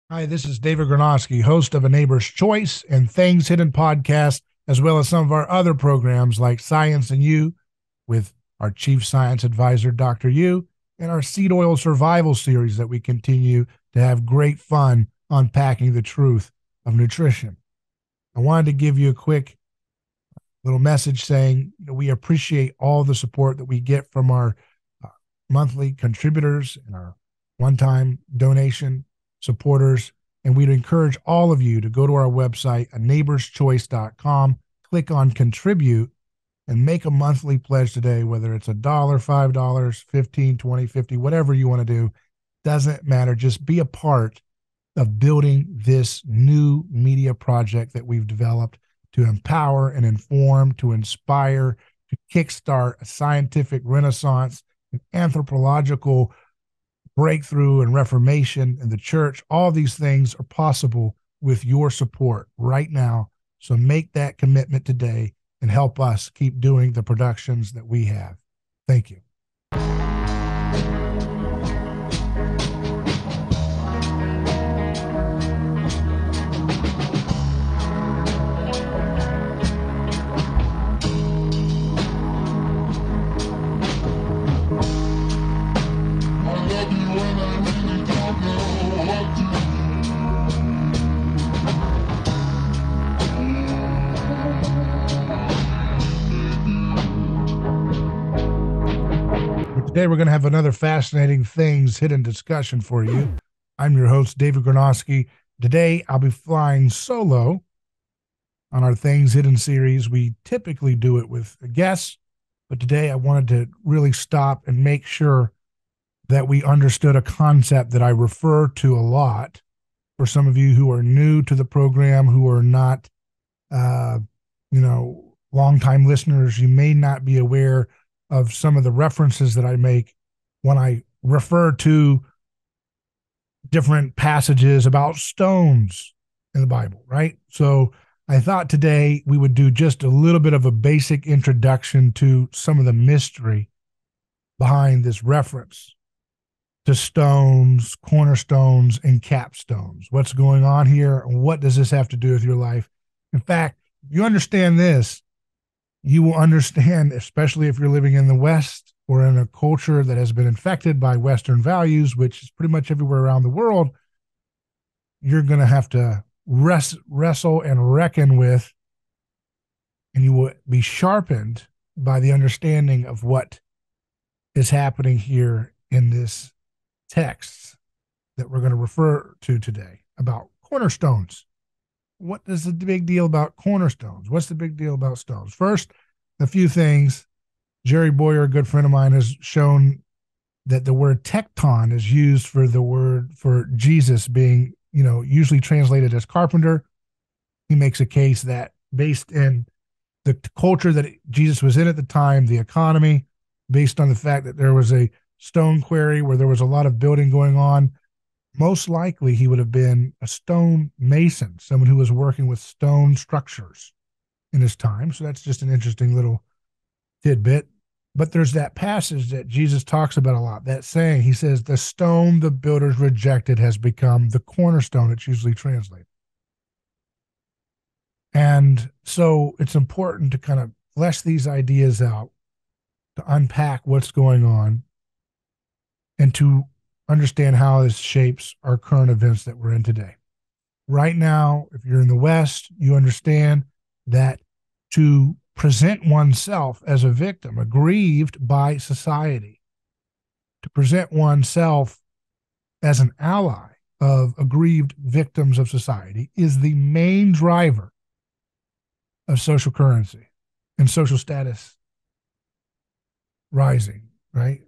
Hi, this is David Gornoski, host of A Neighbor's Choice and Things Hidden podcast, as well as some of our other programs like Science and You with our Chief Science Advisor, Dr. Yu, and our Seed Oil Survival series that we continue to have great fun unpacking the truth of nutrition. I wanted to give you a quick little message saying we appreciate all the support that we get from our uh, monthly contributors and our one-time donation supporters. And we'd encourage all of you to go to our website, a neighborschoice.com, click on contribute, and make a monthly pledge today, whether it's $1, $5, 15, 20, 50, whatever you want to do. Doesn't matter. Just be a part of building this new media project that we've developed to empower and inform, to inspire, to kickstart a scientific renaissance, an anthropological breakthrough and reformation in the church. All these things are possible with your support right now. So make that commitment today and help us keep doing the productions that we have. Thank you. Today, we're going to have another fascinating things hidden discussion for you. I'm your host, David Gornoski. Today, I'll be flying solo on our Things Hidden series. We typically do it with guests, but today I wanted to really stop and make sure that we understood a concept that I refer to a lot for some of you who are new to the program, who are not, uh, longtime listeners. You may not be aware of some of the references that I make when I refer to different passages about stones in the Bible, right? So I thought today we would do just a little bit of a basic introduction to some of the mystery behind this reference to stones, cornerstones, and capstones. What's going on here? And what does this have to do with your life? In fact, if you understand this, you will understand, especially if you're living in the West or in a culture that has been infected by Western values, which is pretty much everywhere around the world, you're going to have to wrestle and reckon with, and you will be sharpened by the understanding of what is happening here in this text that we're going to refer to today about cornerstones. What is the big deal about cornerstones? What's the big deal about stones? First, a few things. Jerry Boyer, a good friend of mine, has shown that the word tecton is used for the word for Jesus being, usually translated as carpenter. He makes a case that based in the culture that Jesus was in at the time, the economy, based on the fact that there was a stone quarry where there was a lot of building going on, most likely he would have been a stone mason, someone who was working with stone structures in his time. So that's just an interesting little tidbit. But there's that passage that Jesus talks about a lot, that saying, he says, the stone the builders rejected has become the cornerstone. It's usually translated. And so it's important to kind of flesh these ideas out, to unpack what's going on, and to understand how this shapes our current events that we're in today. Right now, if you're in the West, you understand that to present oneself as a victim, aggrieved by society, to present oneself as an ally of aggrieved victims of society is the main driver of social currency and social status rising, right?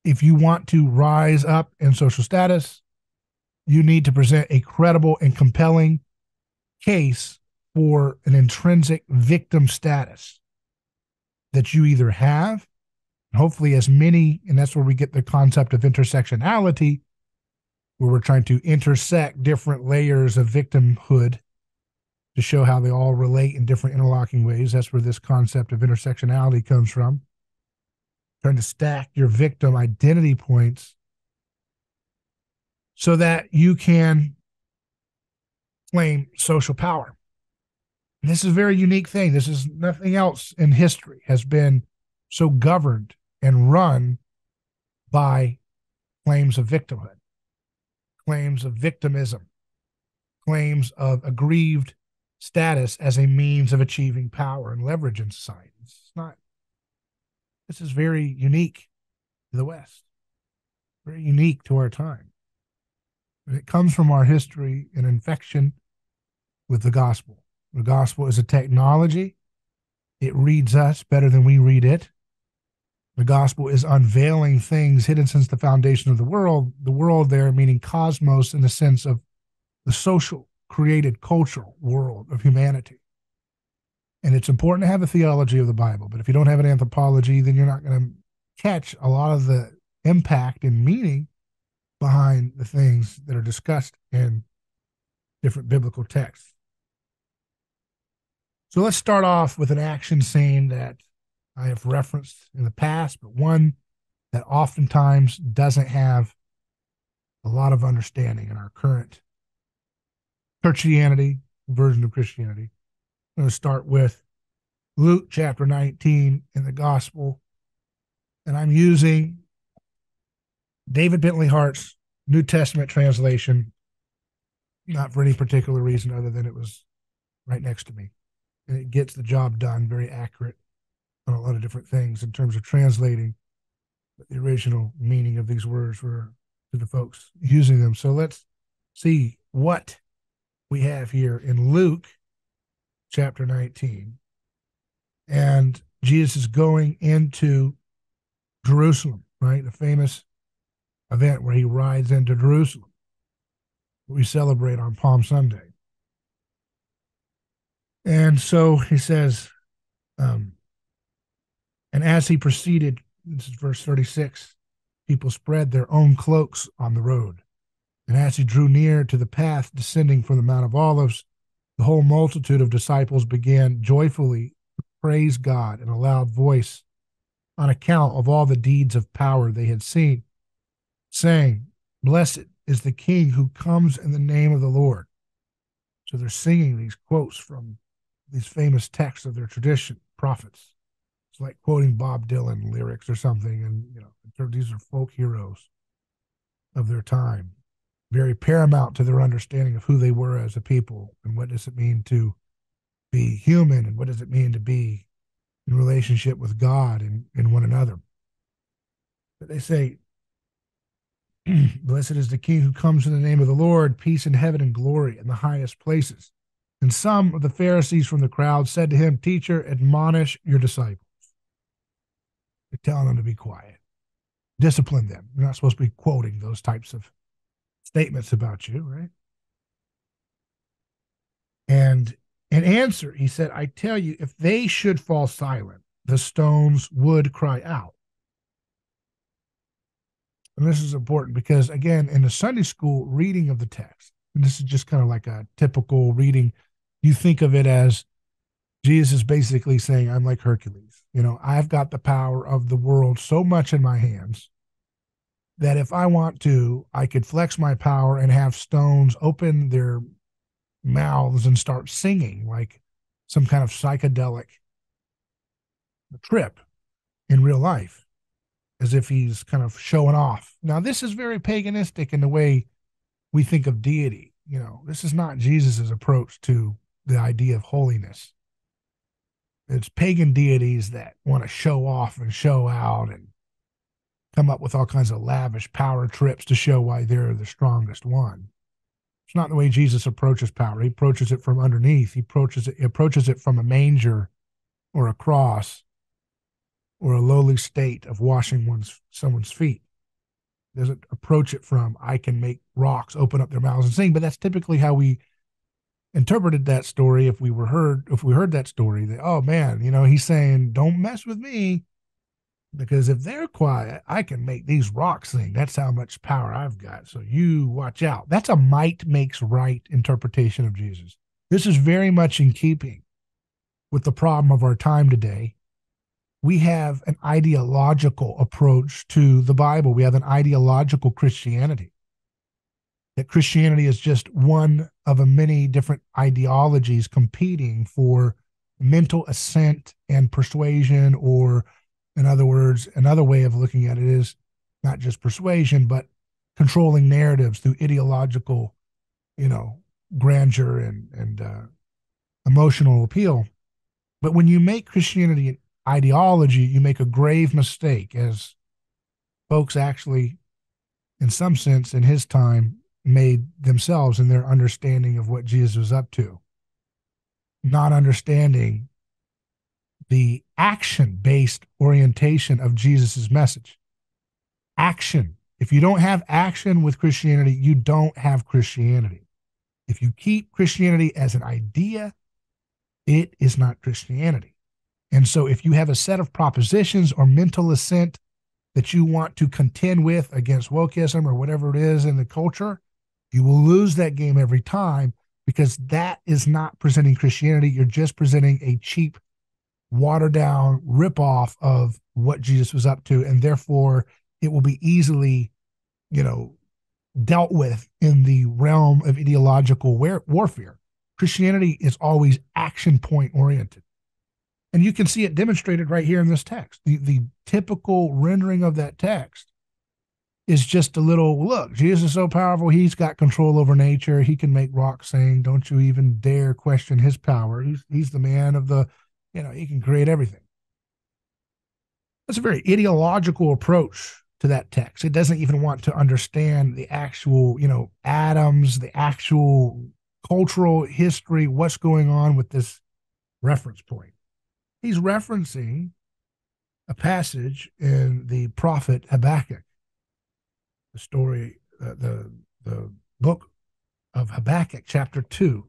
If you want to rise up in social status, you need to present a credible and compelling case for an intrinsic victim status that you either have, and hopefully as many, and that's where we get the concept of intersectionality, where we're trying to intersect different layers of victimhood to show how they all relate in different interlocking ways. That's where this concept of intersectionality comes from. Trying to stack your victim identity points so that you can claim social power. And this is a very unique thing. This is nothing else in history has been so governed and run by claims of victimhood, claims of victimism, claims of aggrieved status as a means of achieving power and leverage in society. This is very unique to the West, very unique to our time. And it comes from our history and infection with the gospel. The gospel is a technology. It reads us better than we read it. The gospel is unveiling things hidden since the foundation of the world there meaning cosmos in the sense of the social, created, cultural world of humanity. And it's important to have a theology of the Bible, but if you don't have an anthropology, then you're not going to catch a lot of the impact and meaning behind the things that are discussed in different biblical texts. So let's start off with an action scene that I have referenced in the past, but one that oftentimes doesn't have a lot of understanding in our current Christianity, version of Christianity. I'm going to start with Luke chapter 19 in the gospel, and I'm using David Bentley Hart's New Testament translation, not for any particular reason other than it was right next to me. And it gets the job done, very accurate on a lot of different things in terms of translating the original meaning of these words for to the folks using them. So let's see what we have here in Luke chapter 19. And Jesus is going into Jerusalem, right? The famous event where he rides into Jerusalem. We celebrate on Palm Sunday. And so he says, and as he proceeded, this is verse 36, people spread their own cloaks on the road. And as he drew near to the path descending from the Mount of Olives, the whole multitude of disciples began joyfully to praise God in a loud voice on account of all the deeds of power they had seen, saying, "Blessed is the King who comes in the name of the Lord." So they're singing these quotes from these famous texts of their tradition, prophets. It's like quoting Bob Dylan lyrics or something, and these are folk heroes of their time, very paramount to their understanding of who they were as a people and what does it mean to be human and what does it mean to be in relationship with God and one another. But they say, "Blessed is the King who comes in the name of the Lord, peace in heaven and glory in the highest places." And some of the Pharisees from the crowd said to him, "Teacher, admonish your disciples." They're telling them to be quiet. Discipline them. You're not supposed to be quoting those types of statements about you, right? And in answer, he said, "I tell you, if they should fall silent, the stones would cry out." And this is important because, again, in the Sunday school reading of the text, and this is just kind of like a typical reading, you think of it as Jesus is basically saying, "I'm like Hercules. I've got the power of the world so much in my hands that if I want to, I could flex my power and have stones open their mouths and start singing like some kind of psychedelic trip in real life, as if he's kind of showing off." Now, this is very paganistic in the way we think of deity. This is not Jesus's approach to the idea of holiness. It's pagan deities that want to show off and show out and come up with all kinds of lavish power trips to show why they're the strongest one. It's not the way Jesus approaches power. He approaches it from underneath. He approaches it from a manger or a cross or a lowly state of washing someone's feet. He doesn't approach it from, I can make rocks open up their mouths and sing. But that's typically how we interpreted that story. If we heard that story, that, oh man, he's saying, don't mess with me, because if they're quiet, I can make these rocks sing. That's how much power I've got. So you watch out. That's a might makes right interpretation of Jesus. This is very much in keeping with the problem of our time today. We have an ideological approach to the Bible. We have an ideological Christianity. that Christianity is just one of a many different ideologies competing for mental assent and persuasion, or in other words, another way of looking at it is not just persuasion, but controlling narratives through ideological, you know, grandeur and emotional appeal. But when you make Christianity an ideology, you make a grave mistake, as folks actually, in some sense, in his time, made themselves in their understanding of what Jesus was up to, not understanding the action-based orientation of Jesus's message. Action. If you don't have action with Christianity, you don't have Christianity. If you keep Christianity as an idea, it is not Christianity. And so if you have a set of propositions or mental assent that you want to contend with against wokeism or whatever it is in the culture, you will lose that game every time, because that is not presenting Christianity. You're just presenting a cheap, watered down ripoff of what Jesus was up to. And therefore it will be easily, dealt with in the realm of ideological warfare. Christianity is always action point oriented. And you can see it demonstrated right here in this text. The typical rendering of that text is just a little, look, Jesus is so powerful, he's got control over nature. He can make rocks sing. Don't you even dare question his power. He's the man of the, he can create everything. That's a very ideological approach to that text. It doesn't even want to understand the actual, atoms, the actual cultural history, what's going on with this reference point. He's referencing a passage in the prophet Habakkuk, the story, the book of Habakkuk, chapter 2.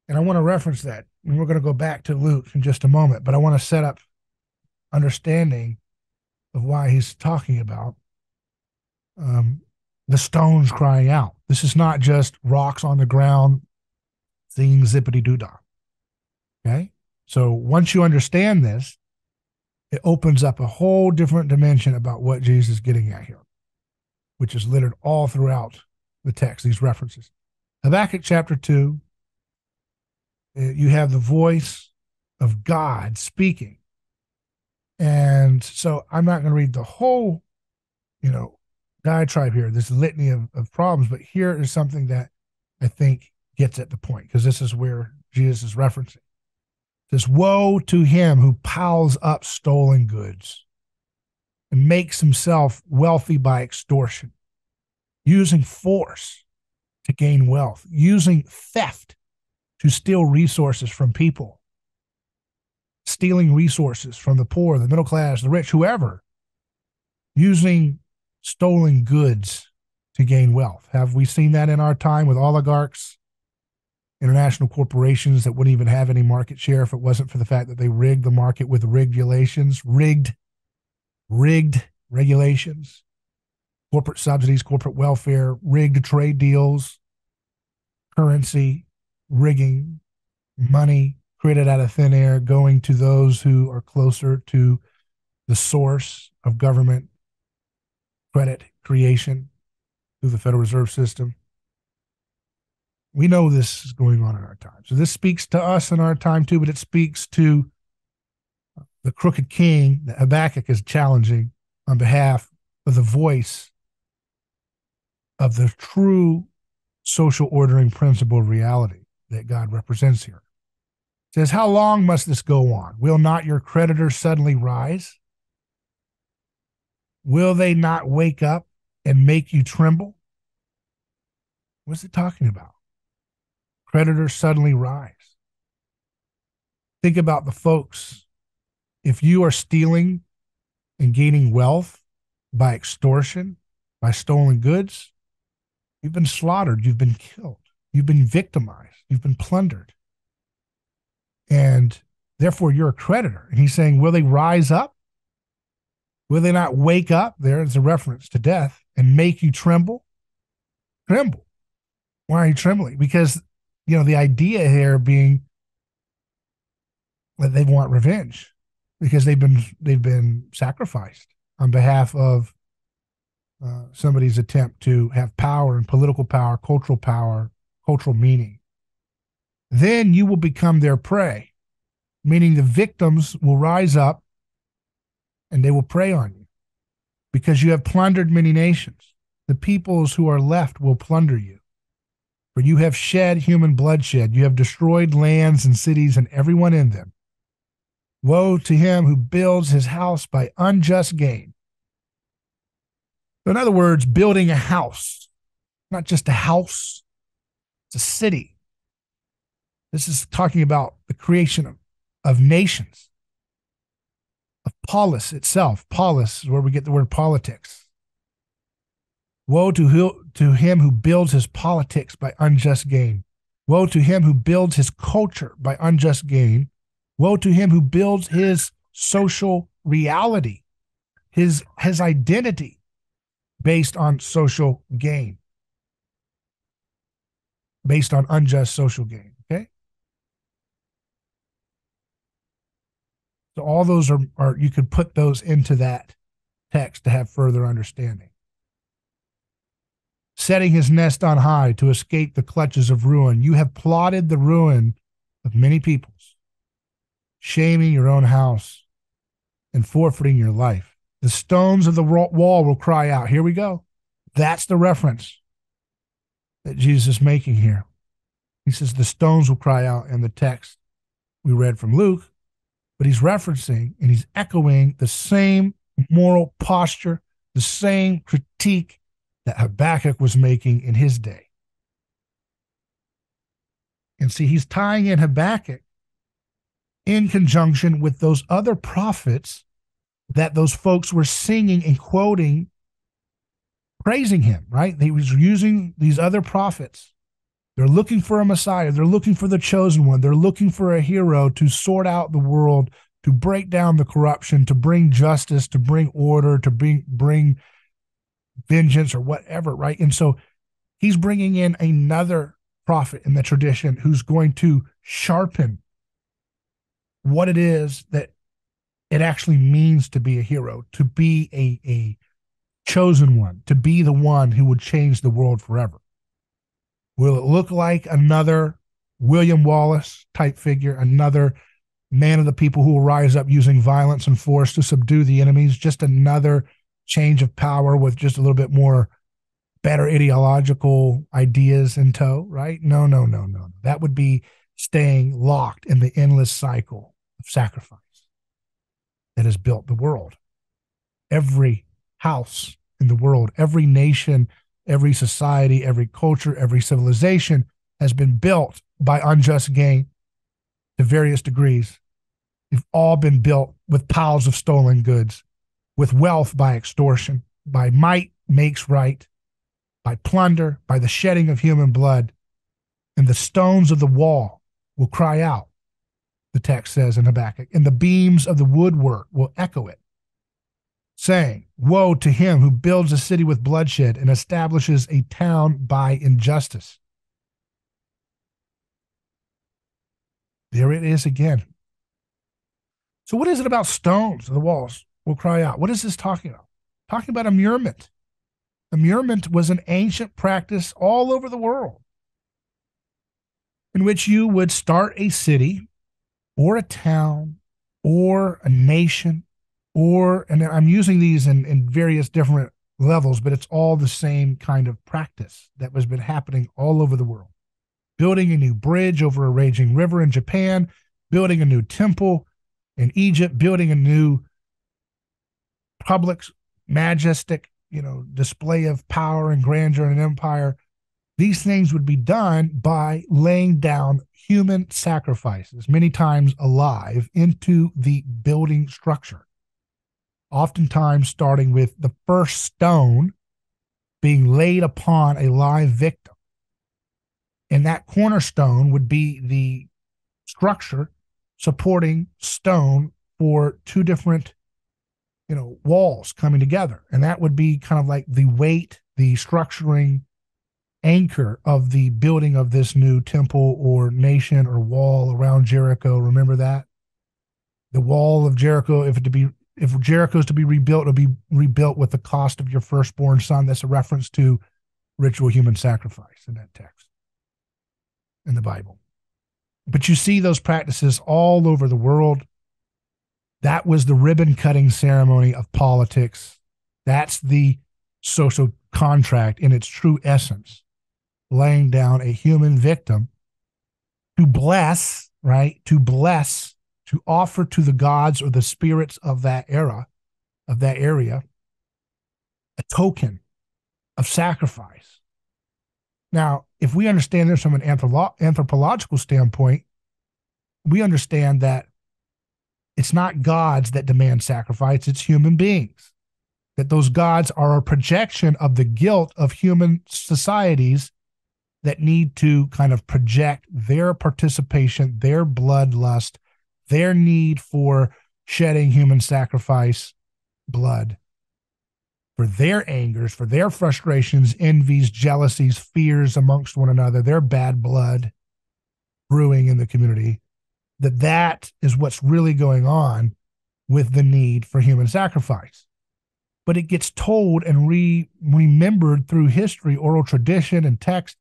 And I want to reference that. And we're going to go back to Luke in just a moment, but I want to set up understanding of why he's talking about the stones crying out. This is not just rocks on the ground singing zippity-doo-dah. Okay? So once you understand this, it opens up a whole different dimension about what Jesus is getting at here, which is littered all throughout the text, these references. Habakkuk chapter 2, you have the voice of God speaking. And so I'm not going to read the whole, diatribe here, this litany of problems, but here is something that I think gets at the point, because this is where Jesus is referencing. It says, woe to him who piles up stolen goods and makes himself wealthy by extortion, using force to gain wealth, using theft to steal resources from people, stealing resources from the poor, the middle class, the rich, whoever, using stolen goods to gain wealth. Have we seen that in our time with oligarchs, international corporations that wouldn't even have any market share if it wasn't for the fact that they rigged the market with regulations, rigged regulations, corporate subsidies, corporate welfare, rigged trade deals, currency, rigging, money created out of thin air going to those who are closer to the source of government credit creation through the Federal Reserve System. We know this is going on in our time. So this speaks to us in our time too, but it speaks to the crooked king that Habakkuk is challenging on behalf of the voice of the true social ordering principle of reality that God represents here. It says, how long must this go on? Will not your creditors suddenly rise? Will they not wake up and make you tremble? What's it talking about? Creditors suddenly rise. Think about the folks. If you are stealing and gaining wealth by extortion, by stolen goods, you've been slaughtered, you've been killed, you've been victimized, you've been plundered. And therefore you're a creditor. And he's saying, will they rise up? Will they not wake up? There is a reference to death, and make you tremble? Tremble. Why are you trembling? Because, the idea here being that they want revenge because they've been sacrificed on behalf of somebody's attempt to have power and political power, cultural meaning. Then you will become their prey, meaning the victims will rise up and they will prey on you because you have plundered many nations. The peoples who are left will plunder you. For you have shed human bloodshed. You have destroyed lands and cities and everyone in them. Woe to him who builds his house by unjust gain. So in other words, building a house, not just a house, it's a city. This is talking about the creation of nations, of polis itself. Polis is where we get the word politics. Woe to him who builds his politics by unjust gain. Woe to him who builds his culture by unjust gain. Woe to him who builds his social reality, his identity based on social gain, based on unjust social gain. Okay? So all those are you could put those into that text to have further understanding. Setting his nest on high to escape the clutches of ruin. You have plotted the ruin of many peoples, shaming your own house and forfeiting your life. The stones of the wall will cry out. Here we go. That's the reference that Jesus is making here. He says the stones will cry out in the text we read from Luke, but he's referencing and he's echoing the same moral posture, the same critique that Habakkuk was making in his day. And see, he's tying in Habakkuk in conjunction with those other prophets that those folks were singing and quoting, praising him, right? He was using these other prophets. They're looking for a Messiah. They're looking for the chosen one. They're looking for a hero to sort out the world, to break down the corruption, to bring justice, to bring order, to bring vengeance or whatever, right? And so he's bringing in another prophet in the tradition who's going to sharpen what it is that it actually means to be a hero, to be a chosen one, to be the one who would change the world forever. Will it look like another William Wallace type figure, another man of the people who will rise up using violence and force to subdue the enemies, just another change of power with just a little bit more better ideological ideas in tow, right? No. That would be staying locked in the endless cycle of sacrifice that has built the world. Every house in the world, every nation, every society, every culture, every civilization has been built by unjust gain to various degrees. They've all been built with piles of stolen goods, with wealth by extortion, by might makes right, by plunder, by the shedding of human blood. And the stones of the wall will cry out, the text says in Habakkuk, and the beams of the woodwork will echo it, saying, woe to him who builds a city with bloodshed and establishes a town by injustice. There it is again. So what is it about stones of the walls will cry out? What is this talking about? Talking about immurement. Immurement was an ancient practice all over the world in which you would start a city or a town or a nation and I'm using these in various different levels, but it's all the same kind of practice that has been happening all over the world. Building a new bridge over a raging river in Japan, building a new temple in Egypt, building a new public, majestic, display of power and grandeur and empire. These things would be done by laying down human sacrifices, many times alive, into the building structure. Oftentimes starting with the first stone being laid upon a live victim. And that cornerstone would be the structure supporting stone for two different, walls coming together. And that would be kind of like the weight, the structuring anchor of the building of this new temple or nation or wall around Jericho. Remember that? The wall of Jericho, if it to be if Jericho's to be rebuilt, it'll be rebuilt with the cost of your firstborn son. That's a reference to ritual human sacrifice in that text in the Bible. But you see those practices all over the world. That was the ribbon cutting ceremony of politics. That's the social contract in its true essence, laying down a human victim to bless, right? To bless, to offer to the gods or the spirits of that era, of that area, a token of sacrifice. Now, if we understand this from an anthropological standpoint, we understand that it's not gods that demand sacrifice, it's human beings. That those gods are a projection of the guilt of human societies that need to kind of project their participation, their bloodlust, their need for shedding human sacrifice blood, for their angers, for their frustrations, envies, jealousies, fears amongst one another, their bad blood brewing in the community, that is what's really going on with the need for human sacrifice. But it gets told and remembered through history, oral tradition, and text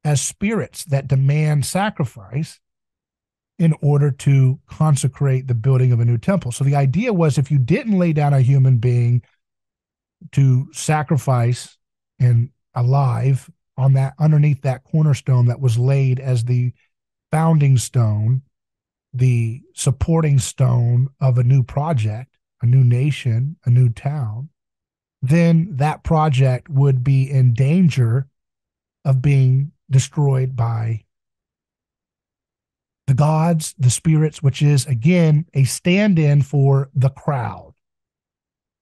as spirits that demand sacrifice in order to consecrate the building of a new temple. So the idea was if you didn't lay down a human being to sacrifice and alive on that, underneath that cornerstone that was laid as the founding stone, the supporting stone of a new project, a new nation, a new town, then that project would be in danger of being destroyed by the gods, the spirits, which is, again, a stand-in for the crowd.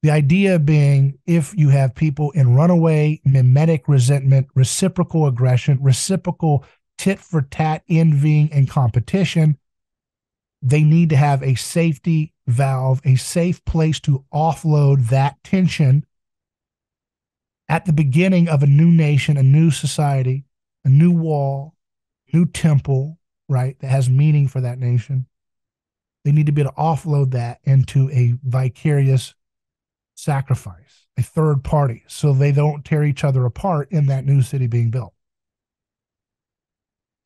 The idea being if you have people in runaway, mimetic resentment, reciprocal aggression, reciprocal tit-for-tat envying and competition, they need to have a safety valve, a safe place to offload that tension at the beginning of a new nation, a new society, a new wall, new temple, right, that has meaning for that nation. They need to be able to offload that into a vicarious sacrifice, a third party, so they don't tear each other apart in that new city being built.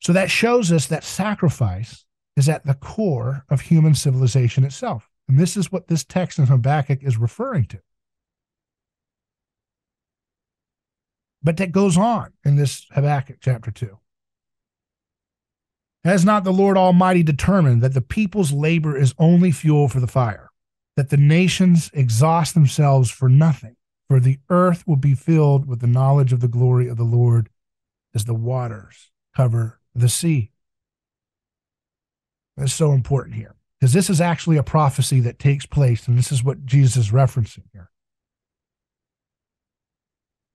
So that shows us that sacrifice is at the core of human civilization itself. And this is what this text in Habakkuk is referring to. But that goes on in this Habakkuk chapter 2. Has not the Lord Almighty determined that the people's labor is only fuel for the fire, that the nations exhaust themselves for nothing? For the earth will be filled with the knowledge of the glory of the Lord as the waters cover the sea. That's so important here, because this is actually a prophecy that takes place, and this is what Jesus is referencing here.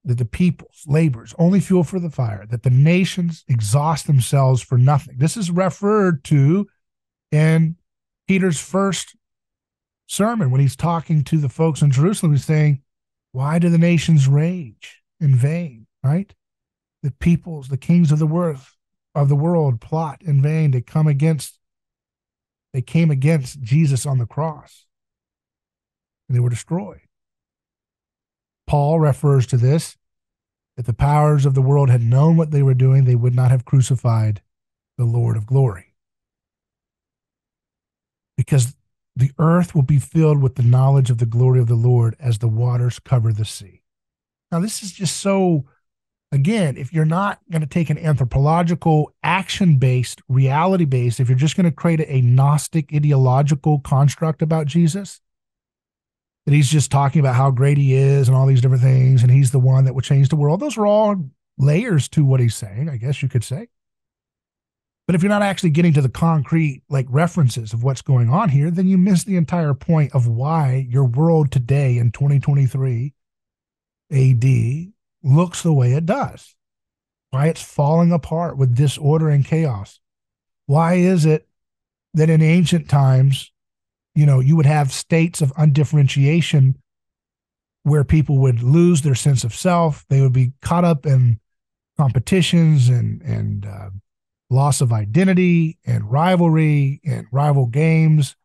That the people's labors only fuel for the fire, that the nations exhaust themselves for nothing. This is referred to in Peter's first sermon when he's talking to the folks in Jerusalem. He's saying, why do the nations rage in vain, right? The peoples, the kings of the world plot in vain. They came against Jesus on the cross, and they were destroyed. Paul refers to this, that the powers of the world had known what they were doing, they would not have crucified the Lord of glory. Because the earth will be filled with the knowledge of the glory of the Lord as the waters cover the sea. Now, this is just so, again, if you're not going to take an anthropological, action-based, reality-based, if you're just going to create a Gnostic ideological construct about Jesus, that he's just talking about how great he is and all these different things, and he's the one that will change the world. Those are all layers to what he's saying, I guess you could say. But if you're not actually getting to the concrete references of what's going on here, then you miss the entire point of why your world today in 2023 AD looks the way it does, why it's falling apart with disorder and chaos. Why is it that in ancient times, you would have states of undifferentiation where people would lose their sense of self. They would be caught up in competitions and loss of identity and rivalry and rival games,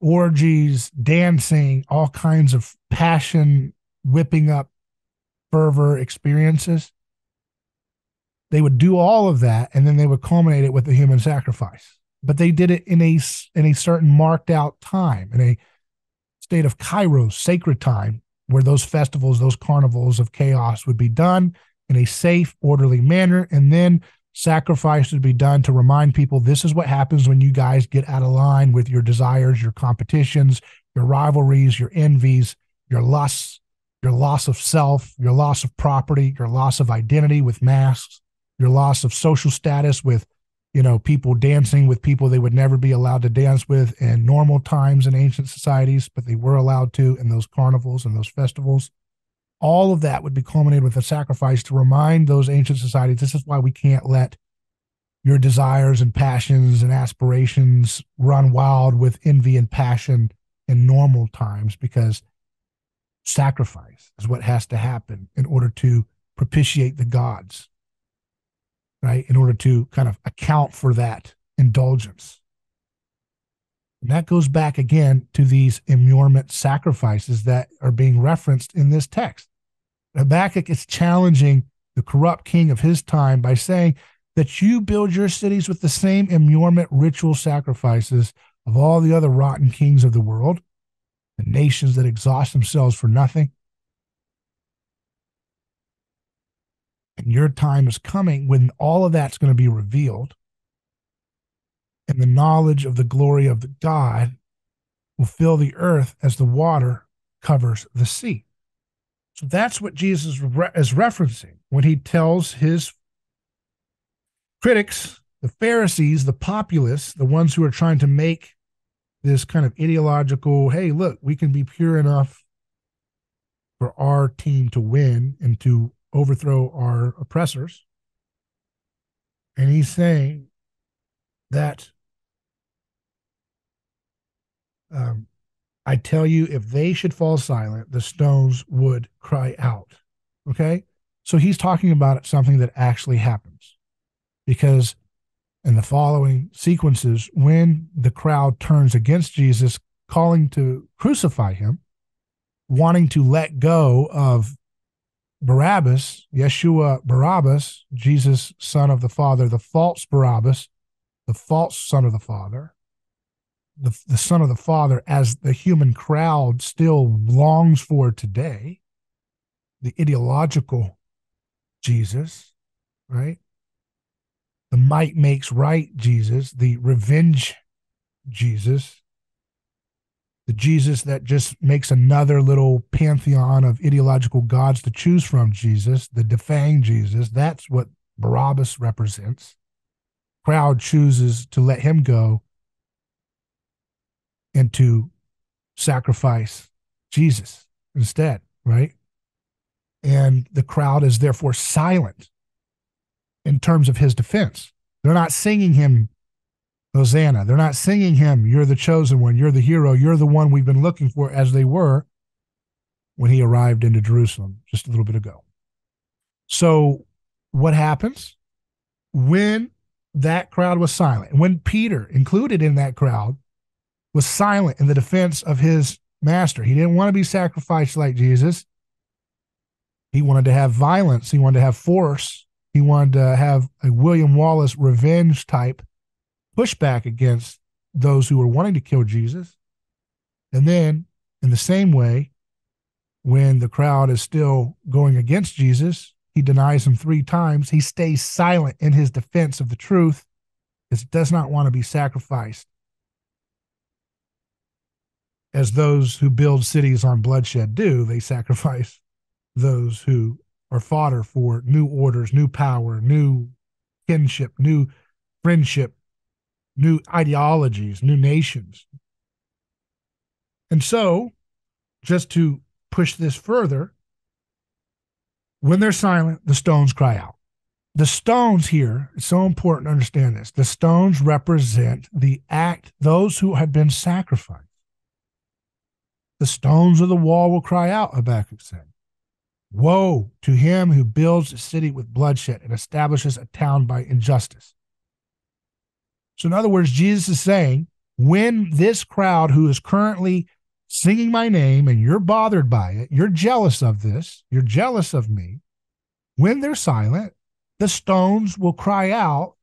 orgies, dancing, all kinds of passion, whipping up fervor experiences. They would do all of that, and then they would culminate it with a human sacrifice. But they did it in a certain marked out time, in a state of kairos, sacred time, where those festivals, those carnivals of chaos would be done in a safe, orderly manner, and then sacrifice would be done to remind people this is what happens when you guys get out of line with your desires, your competitions, your rivalries, your envies, your lusts, your loss of self, your loss of property, your loss of identity with masks, your loss of social status with, people dancing with people they would never be allowed to dance with in normal times in ancient societies, but they were allowed to in those carnivals and those festivals. All of that would be culminated with a sacrifice to remind those ancient societies this is why we can't let your desires and passions and aspirations run wild with envy and passion in normal times, because sacrifice is what has to happen in order to propitiate the gods, right? In order to kind of account for that indulgence. And that goes back again to these immurement sacrifices that are being referenced in this text. Habakkuk is challenging the corrupt king of his time by saying that you build your cities with the same immurement ritual sacrifices of all the other rotten kings of the world, the nations that exhaust themselves for nothing. And your time is coming when all of that's going to be revealed, and the knowledge of the glory of the God will fill the earth as the water covers the sea. So that's what Jesus is referencing when he tells his critics, the Pharisees, the populace, the ones who are trying to make this kind of ideological, hey, look, we can be pure enough for our team to win and to overthrow our oppressors. And he's saying that I tell you, if they should fall silent, the stones would cry out. Okay? So he's talking about something that actually happens. Because in the following sequences, when the crowd turns against Jesus, calling to crucify him, wanting to let go of Barabbas, Yeshua Barabbas, Jesus, son of the Father, the false Barabbas, the false son of the Father, the son of the Father, as the human crowd still longs for today, the ideological Jesus, right? The might makes right Jesus, the revenge Jesus, the Jesus that just makes another little pantheon of ideological gods to choose from Jesus, the defanged Jesus. That's what Barabbas represents. Crowd chooses to let him go and to sacrifice Jesus instead, right? And the crowd is therefore silent in terms of his defense. They're not singing him Hosanna. They're not singing him, you're the chosen one, you're the hero, you're the one we've been looking for, as they were when he arrived into Jerusalem just a little bit ago. So what happens when that crowd was silent? When Peter, included in that crowd, was silent in the defense of his master. He didn't want to be sacrificed like Jesus. He wanted to have violence. He wanted to have force. He wanted to have a William Wallace revenge type pushback against those who were wanting to kill Jesus. And then, in the same way, when the crowd is still going against Jesus, he denies him 3 times. He stays silent in his defense of the truth because he does not want to be sacrificed as those who build cities on bloodshed do. They sacrifice those who are fodder for new orders, new power, new kinship, new friendship, new ideologies, new nations. And so, just to push this further, when they're silent, the stones cry out. The stones here, it's so important to understand this. The stones represent the act, those who have been sacrificed. The stones of the wall will cry out, Habakkuk said. Woe to him who builds a city with bloodshed and establishes a town by injustice. So in other words, Jesus is saying when this crowd who is currently singing my name and you're bothered by it, you're jealous of this, you're jealous of me, when they're silent, the stones will cry out,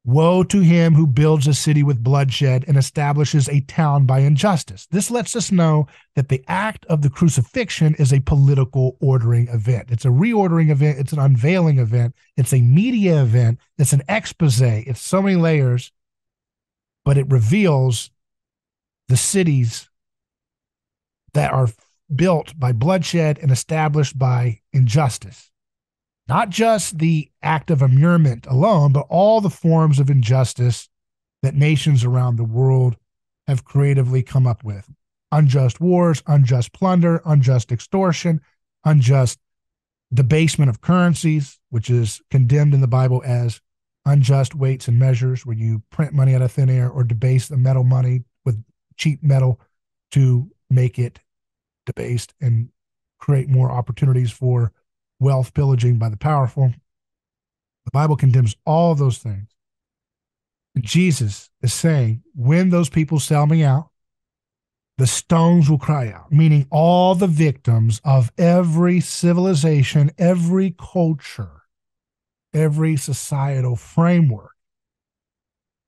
woe to him who builds a city with bloodshed and establishes a town by injustice. This lets us know that the act of the crucifixion is a political ordering event. It's a reordering event. It's an unveiling event. It's a media event. It's an expose. It's so many layers, but it reveals the cities that are built by bloodshed and established by injustice. Not just the act of immurement alone, but all the forms of injustice that nations around the world have creatively come up with. Unjust wars, unjust plunder, unjust extortion, unjust debasement of currencies, which is condemned in the Bible as unjust weights and measures, where you print money out of thin air or debase the metal money with cheap metal to make it debased and create more opportunities for wealth pillaging by the powerful. The Bible condemns all of those things. And Jesus is saying, when those people sell me out, the stones will cry out, meaning all the victims of every civilization, every culture, every societal framework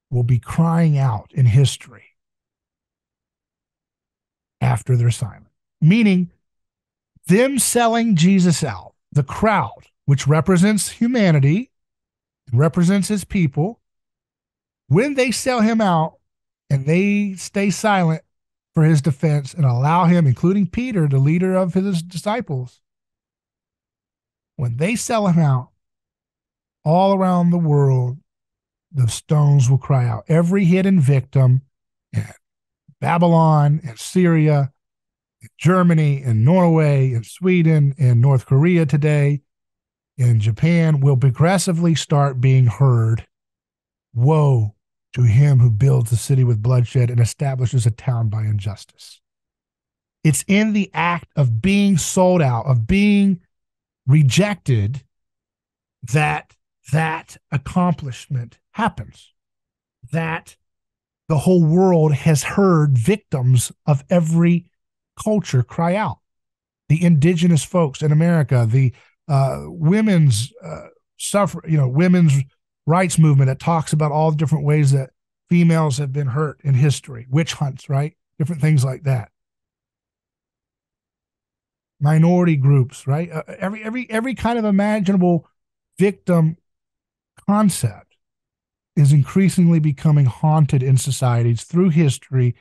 will be crying out in history after they're silent. Meaning, them selling Jesus out, the crowd, which represents humanity, represents his people, when they sell him out and they stay silent for his defense and allow him, including Peter, the leader of his disciples, when they sell him out, all around the world, the stones will cry out. Every hidden victim in Babylon and Syria, in Germany and Norway and Sweden and North Korea today, in Japan, will progressively start being heard. Woe to him who builds a city with bloodshed and establishes a town by injustice. It's in the act of being sold out, of being rejected, that that accomplishment happens. That the whole world has heard victims of every culture cry out. The indigenous folks in America, the women's women's rights movement that talks about all the different ways that females have been hurt in history, witch hunts, right? Different things like that. Minority groups, right? Every kind of imaginable victim concept is increasingly becoming haunted in societies through history,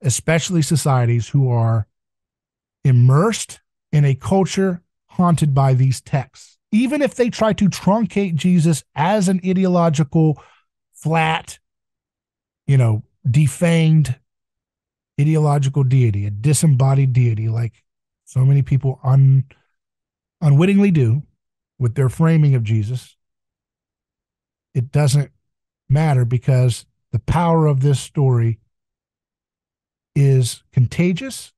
especially societies who are immersed in a culture haunted by these texts. Even if they try to truncate Jesus as an ideological, flat, defanged ideological deity, a disembodied deity, like so many people unwittingly do with their framing of Jesus, it doesn't matter, because the power of this story is contagious,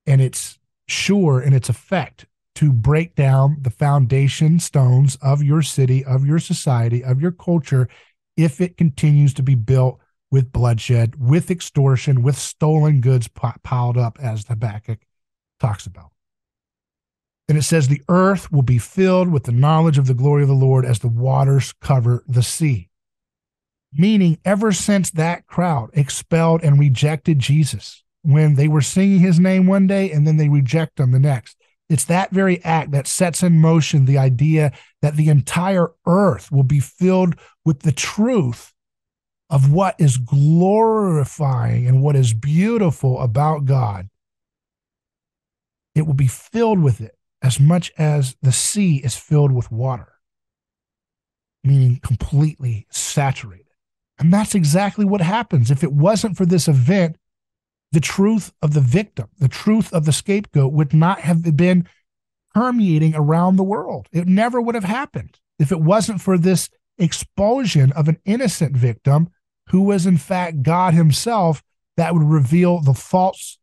and it's sure in its effect to break down the foundation stones of your city, of your society, of your culture, if it continues to be built with bloodshed, with extortion, with stolen goods piled up, as Habakkuk talks about. And it says, the earth will be filled with the knowledge of the glory of the Lord as the waters cover the sea. Meaning, ever since that crowd expelled and rejected Jesus, when they were singing his name one day and then they reject him the next, it's that very act that sets in motion the idea that the entire earth will be filled with the truth of what is glorifying and what is beautiful about God. It will be filled with it as much as the sea is filled with water, meaning completely saturated. And that's exactly what happens. If it wasn't for this event, the truth of the victim, the truth of the scapegoat would not have been permeating around the world. It never would have happened if it wasn't for this expulsion of an innocent victim who was in fact God himself, that would reveal the false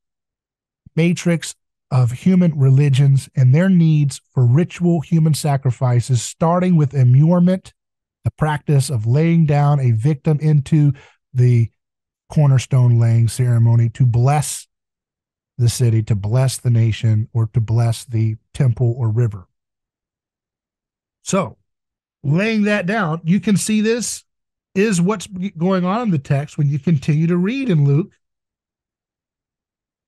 matrix of human religions and their needs for ritual human sacrifices, starting with immurement, the practice of laying down a victim into the cornerstone laying ceremony to bless the city, to bless the nation, or to bless the temple or river. So, laying that down, you can see this is what's going on in the text when you continue to read in Luke.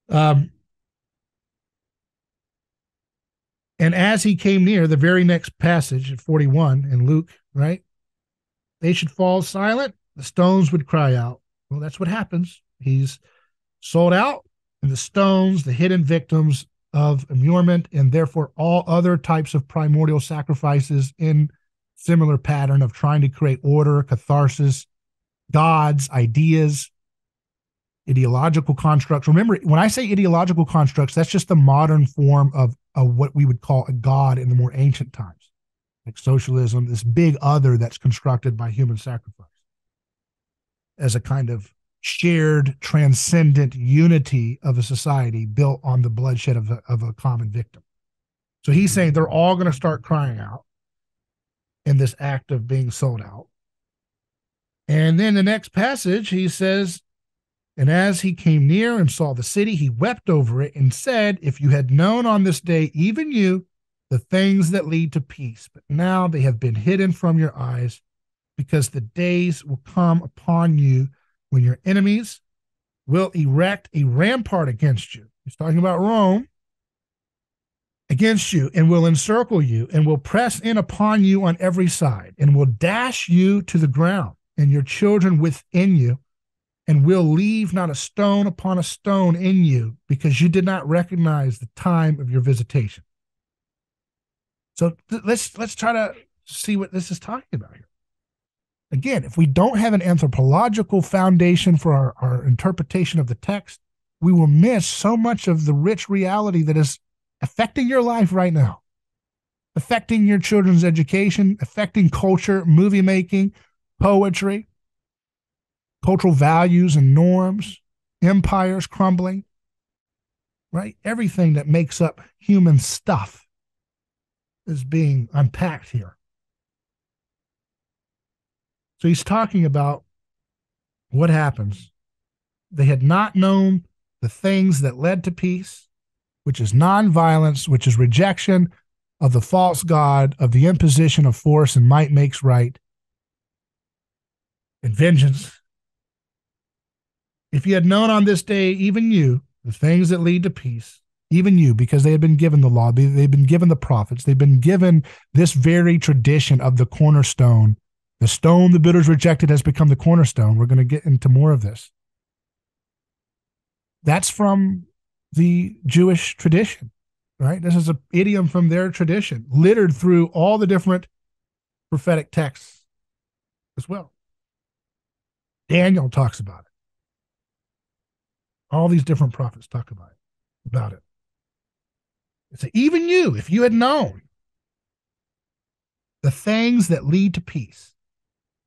And as he came near, the very next passage at 41 in Luke, right? They should fall silent, the stones would cry out. Well, that's what happens. He's sold out, and the stones, the hidden victims of immurement, and therefore all other types of primordial sacrifices in similar pattern of trying to create order, catharsis, gods, ideas, ideological constructs. Remember, when I say ideological constructs, that's just the modern form of what we would call a god in the more ancient times, like socialism, this big other that's constructed by human sacrifice as a kind of shared, transcendent unity of a society built on the bloodshed of a common victim. So he's saying they're all going to start crying out in this act of being sold out. And then the next passage, he says, and as he came near and saw the city, he wept over it and said, if you had known on this day, even you, the things that lead to peace, but now they have been hidden from your eyes, because the days will come upon you when your enemies will erect a rampart against you. He's talking about Rome, against you, and will encircle you, and will press in upon you on every side, and will dash you to the ground, and your children within you, and will leave not a stone upon a stone in you, because you did not recognize the time of your visitation. So let's try to see what this is talking about here. Again, if we don't have an anthropological foundation for our interpretation of the text, we will miss so much of the rich reality that is affecting your life right now, affecting your children's education, affecting culture, movie making, poetry, cultural values and norms, empires crumbling, right? Everything that makes up human stuff is being unpacked here. So he's talking about what happens. They had not known the things that led to peace, which is nonviolence, which is rejection of the false god, of the imposition of force and might makes right, and vengeance. If you had known on this day, even you, the things that lead to peace, even you, because they had been given the law, they've been given the prophets, they've been given this very tradition of the cornerstone. The stone the builders rejected has become the cornerstone. We're going to get into more of this. That's from the Jewish tradition, right? This is an idiom from their tradition, littered through all the different prophetic texts as well. Daniel talks about it. All these different prophets talk about it. It's even you, if you had known the things that lead to peace,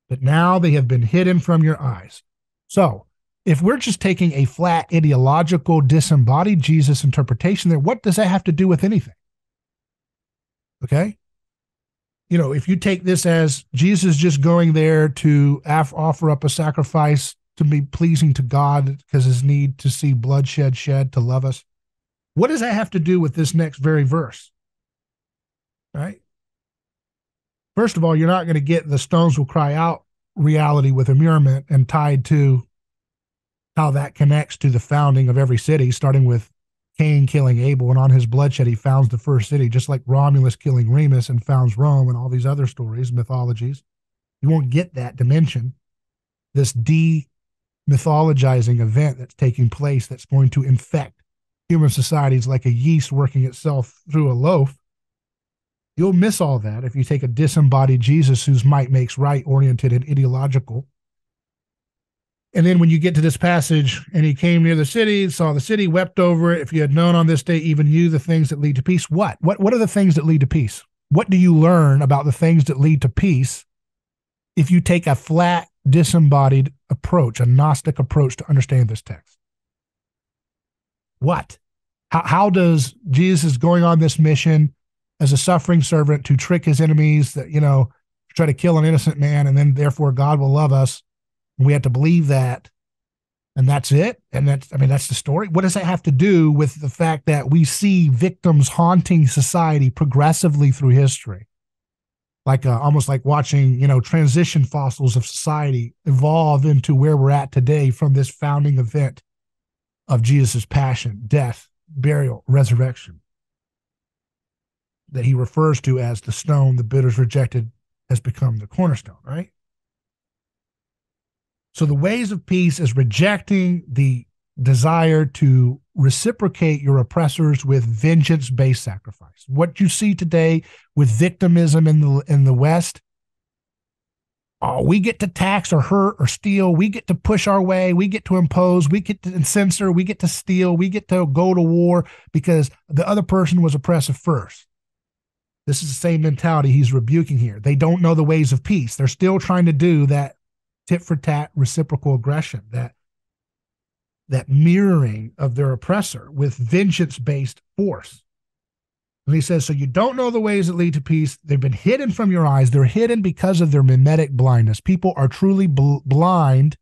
but now they have been hidden from your eyes. So if we're just taking a flat ideological disembodied Jesus interpretation there, what does that have to do with anything? Okay? You know, if you take this as Jesus just going there to offer up a sacrifice to be pleasing to God because his need to see bloodshed shed to love us, what does that have to do with this next very verse? Right? First of all, you're not going to get the stones will cry out reality with immurement and tied to how that connects to the founding of every city, starting with Cain killing Abel, and on his bloodshed he founds the first city, just like Romulus killing Remus and founds Rome and all these other stories, mythologies. You won't get that dimension, this de-mythologizing event that's taking place that's going to infect human societies like a yeast working itself through a loaf. You'll miss all that if you take a disembodied Jesus whose might makes right oriented and ideological. And then when you get to this passage, and he came near the city, saw the city, wept over it. If you had known on this day, even you, the things that lead to peace. What are the things that lead to peace? What do you learn about the things that lead to peace if you take a flat, disembodied approach, a Gnostic approach to understand this text? What? How does Jesus going on this mission as a suffering servant to trick his enemies that, try to kill an innocent man, and then therefore God will love us, and we have to believe that, And that's it. And that's the story. What does that have to do with the fact that we see victims haunting society progressively through history? Like almost like watching, transition fossils of society evolve into where we're at today from this founding event of Jesus' passion, death, burial, resurrection, that he refers to as the stone the builders rejected has become the cornerstone, right? So the ways of peace is rejecting the desire to reciprocate your oppressors with vengeance-based sacrifice. What you see today with victimism in the West, oh, we get to tax or hurt or steal, we get to push our way, we get to impose, we get to censor, we get to steal, we get to go to war because the other person was oppressive first. This is the same mentality he's rebuking here. They don't know the ways of peace. They're still trying to do that tit for tat reciprocal aggression, that mirroring of their oppressor with vengeance-based force. And he says, so you don't know the ways that lead to peace. They've been hidden from your eyes. They're hidden because of their mimetic blindness. People are truly blind.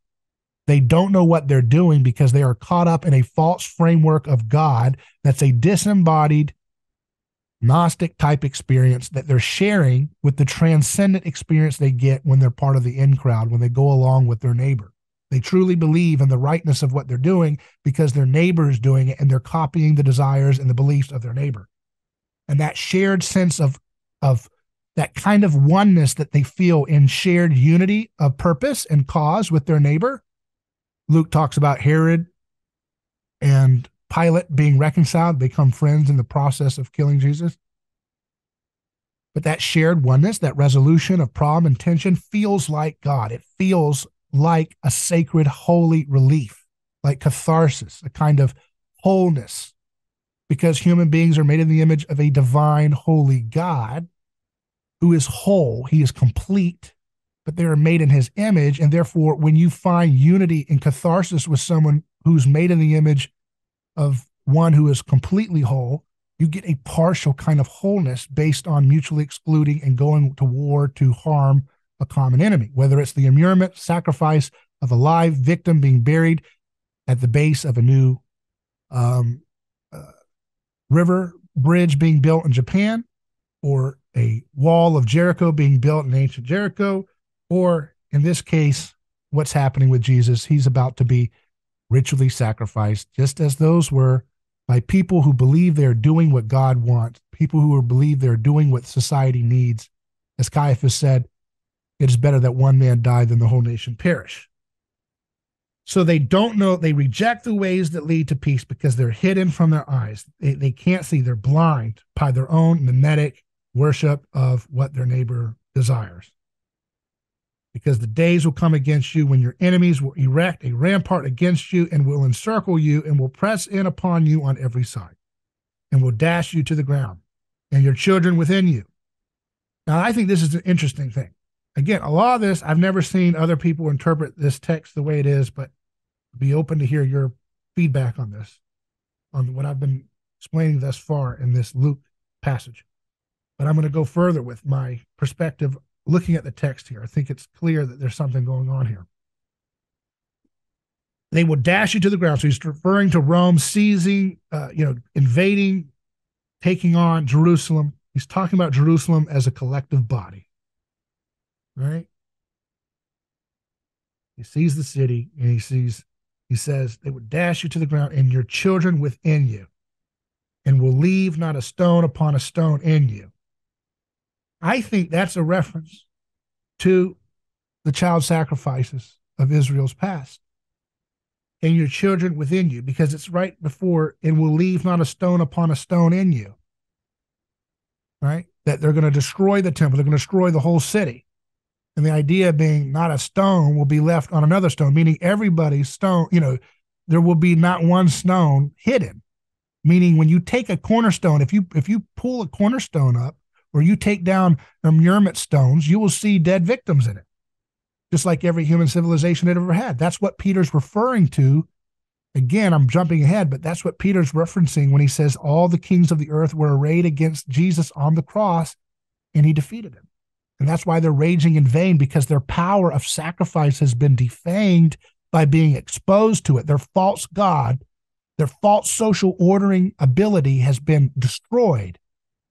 They don't know what they're doing because they are caught up in a false framework of God that's a disembodied Gnostic type experience that they're sharing with the transcendent experience they get when they're part of the in crowd, when they go along with their neighbor. They truly believe in the rightness of what they're doing because their neighbor is doing it and they're copying the desires and the beliefs of their neighbor. And that shared sense of that kind of oneness that they feel in shared unity of purpose and cause with their neighbor. Luke talks about Herod and Pilate being reconciled, become friends in the process of killing Jesus. But that shared oneness, that resolution of problem and tension feels like God. It feels like a sacred, holy relief, like catharsis, a kind of wholeness, because human beings are made in the image of a divine, holy God who is whole. He is complete, but they are made in his image. And therefore, when you find unity and catharsis with someone who's made in the image of one who is completely whole, you get a partial kind of wholeness based on mutually excluding and going to war to harm a common enemy, whether it's the immurement, sacrifice of a live victim being buried at the base of a new river bridge being built in Japan, or a wall of Jericho being built in ancient Jericho, or in this case, what's happening with Jesus, he's about to be ritually sacrificed, just as those were by people who believe they're doing what God wants, people who believe they're doing what society needs. As Caiaphas said, it is better that one man die than the whole nation perish. So they don't know, they reject the ways that lead to peace because they're hidden from their eyes. They can't see, they're blind by their own mimetic worship of what their neighbor desires. Because the days will come against you when your enemies will erect a rampart against you and will encircle you and will press in upon you on every side and will dash you to the ground and your children within you. Now, I think this is an interesting thing. Again, a lot of this, I've never seen other people interpret this text the way it is, but be open to hear your feedback on this, on what I've been explaining thus far in this Luke passage. But I'm going to go further with my perspective looking at the text here. I think it's clear that there's something going on here. They will dash you to the ground. So he's referring to Rome seizing, invading, taking on Jerusalem. He's talking about Jerusalem as a collective body, right? He sees the city and he says, they would dash you to the ground and your children within you and will leave not a stone upon a stone in you. I think that's a reference to the child sacrifices of Israel's past. And your children within you, because it's right before, and will leave not a stone upon a stone in you. Right? That they're going to destroy the temple, they're going to destroy the whole city. And the idea being not a stone will be left on another stone, meaning everybody's stone, there will be not one stone hidden. Meaning when you take a cornerstone, if you pull a cornerstone up, or you take down immurement stones, you will see dead victims in it, just like every human civilization had ever had. That's what Peter's referring to. Again, I'm jumping ahead, but that's what Peter's referencing when he says all the kings of the earth were arrayed against Jesus on the cross, and he defeated him. And that's why they're raging in vain, because their power of sacrifice has been defanged by being exposed to it. Their false God, their false social ordering ability has been destroyed.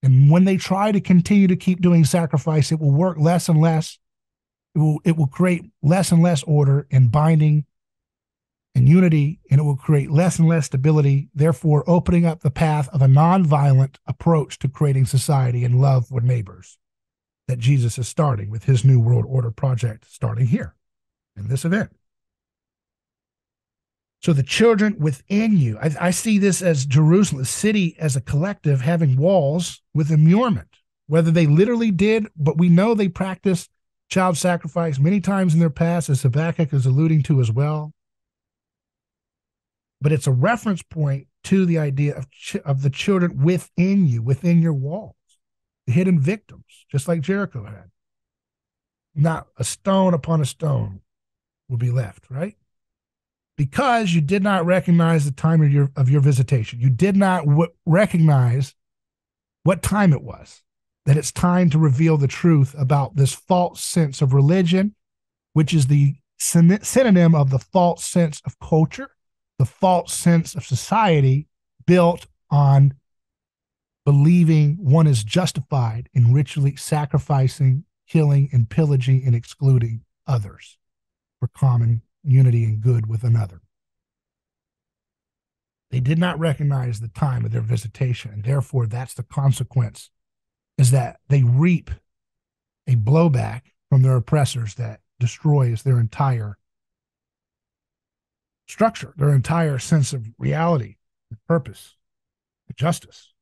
And when they try to continue to keep doing sacrifice, it will work less and less. It will create less and less order and binding and unity, and it will create less and less stability, therefore opening up the path of a nonviolent approach to creating society and love for neighbors that Jesus is starting with his New World Order project starting here in this event. So the children within you, I see this as Jerusalem, the city as a collective having walls with immurement, whether they literally did, but we know they practiced child sacrifice many times in their past, as Habakkuk is alluding to as well. But it's a reference point to the idea of the children within you, within your walls, the hidden victims, just like Jericho had. Not a stone upon a stone will be left, right? Because you did not recognize the time of your visitation. You did not recognize what time it was, that it's time to reveal the truth about this false sense of religion, which is the synonym of the false sense of culture, the false sense of society built on believing one is justified in ritually sacrificing, killing, and pillaging and excluding others for common unity and good with another. They did not recognize the time of their visitation, and therefore that's the consequence, is that they reap a blowback from their oppressors that destroys their entire structure, their entire sense of reality, purpose, justice.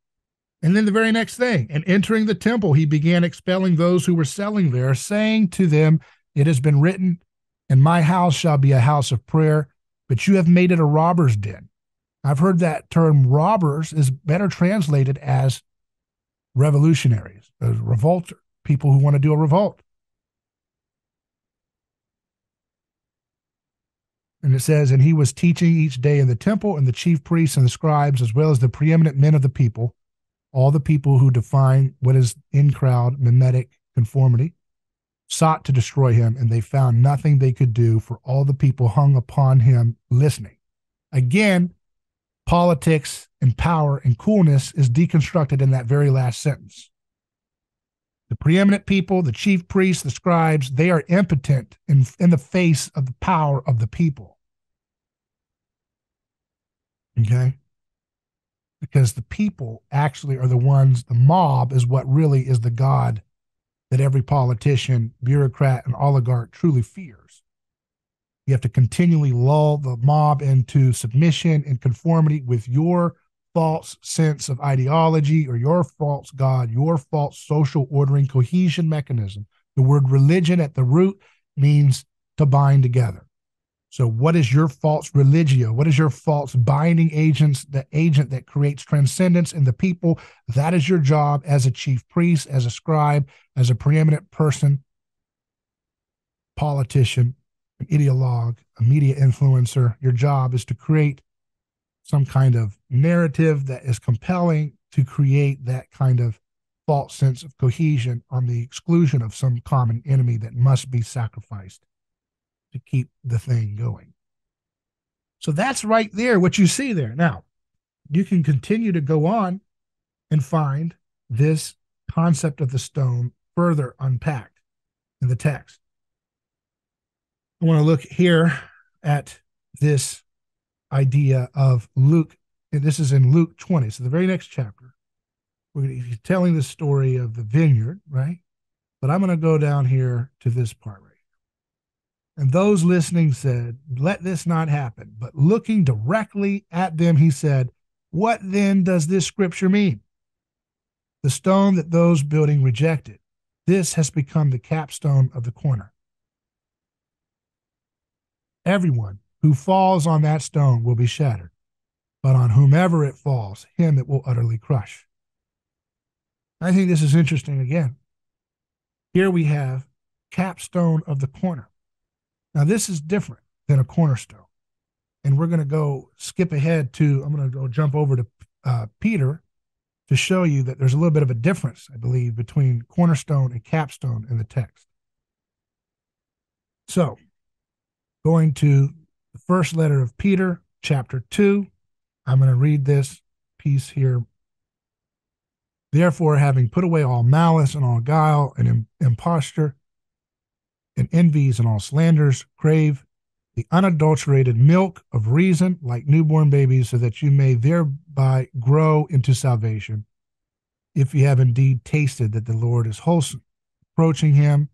And then the very next thing, and entering the temple, he began expelling those who were selling there, saying to them, "It has been written, and my house shall be a house of prayer, but you have made it a robber's den." I've heard that term robbers is better translated as revolutionaries, as revolter, people who want to do a revolt. And it says, and he was teaching each day in the temple, and the chief priests and the scribes, as well as the preeminent men of the people, all the people who define what is in crowd mimetic conformity, sought to destroy him, and they found nothing they could do, for all the people hung upon him listening. Again, politics and power and coolness is deconstructed in that very last sentence. The preeminent people, the chief priests, the scribes, they are impotent in the face of the power of the people. Okay? Because the people actually are the ones, the mob is what really is the God that every politician, bureaucrat, and oligarch truly fears. You have to continually lull the mob into submission and conformity with your false sense of ideology or your false God, your false social ordering cohesion mechanism. The word religion at the root means to bind together. So what is your false religio? What is your false binding agent that creates transcendence in the people? That is your job as a chief priest, as a scribe, as a preeminent person, politician, an ideologue, a media influencer. Your job is to create some kind of narrative that is compelling, to create that kind of false sense of cohesion on the exclusion of some common enemy that must be sacrificed to keep the thing going. So that's right there, what you see there. Now, you can continue to go on and find this concept of the stone further unpacked in the text. I want to look here at this idea of Luke, and this is in Luke 20. So the very next chapter, he's telling the story of the vineyard, right? But I'm going to go down here to this part right. And those listening said, "Let this not happen." But looking directly at them, he said, "What then does this scripture mean? The stone that those building rejected, this has become the capstone of the corner. Everyone who falls on that stone will be shattered, but on whomever it falls, him it will utterly crush." I think this is interesting again. Here we have capstone of the corner. Now, this is different than a cornerstone. And we're going to go skip ahead to, I'm going to go jump over to Peter to show you that there's a little bit of a difference, I believe, between cornerstone and capstone in the text. So, going to The first letter of Peter, chapter 2. I'm going to read this piece here. Therefore, having put away all malice and all guile and imposture and envies and all slanders, crave the unadulterated milk of reason like newborn babies, so that you may thereby grow into salvation, if you have indeed tasted that the Lord is wholesome. Approaching him,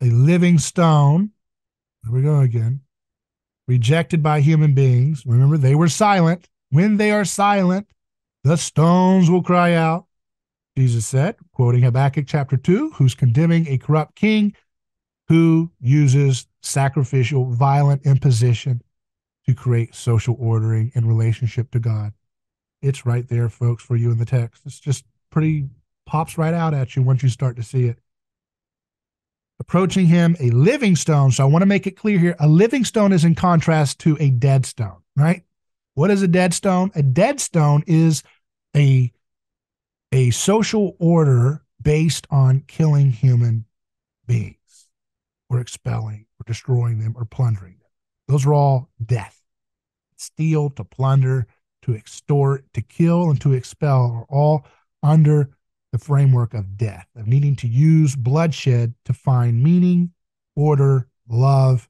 a living stone, there we go again, rejected by human beings. Remember, they were silent. When they are silent, the stones will cry out. Jesus said, quoting Habakkuk chapter 2, who's condemning a corrupt king who uses sacrificial, violent imposition to create social ordering in relationship to God. It's right there, folks, for you in the text. It's just pretty, pops right out at you once you start to see it. Approaching him, a living stone. So I want to make it clear here, a living stone is in contrast to a dead stone, right? What is a dead stone? A dead stone is a social order based on killing human beings, or expelling, or destroying them, or plundering them. Those are all death. Steal, to plunder, to extort, to kill, and to expel are all under the framework of death, of needing to use bloodshed to find meaning, order, love,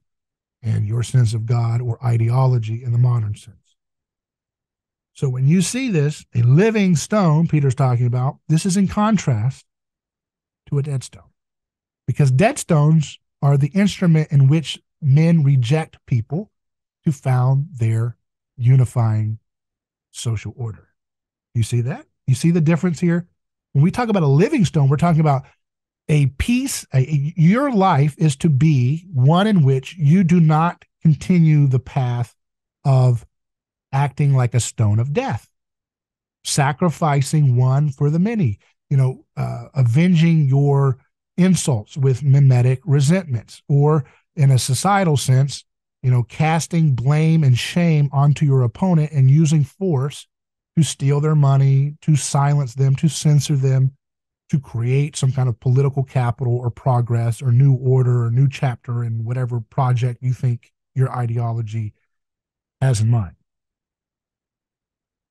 and your sense of God or ideology in the modern sense. So when you see this, a living stone, Peter's talking about, this is in contrast to a dead stone. Because dead stones are the instrument in which men reject people to found their unifying social order. You see that? You see the difference here? When we talk about a living stone, we're talking about a piece, your life is to be one in which you do not continue the path of acting like a stone of death, sacrificing one for the many, avenging your insults with mimetic resentments, or in a societal sense, casting blame and shame onto your opponent and using force to steal their money, to silence them, to censor them, to create some kind of political capital or progress or new order or new chapter in whatever project you think your ideology has in mind.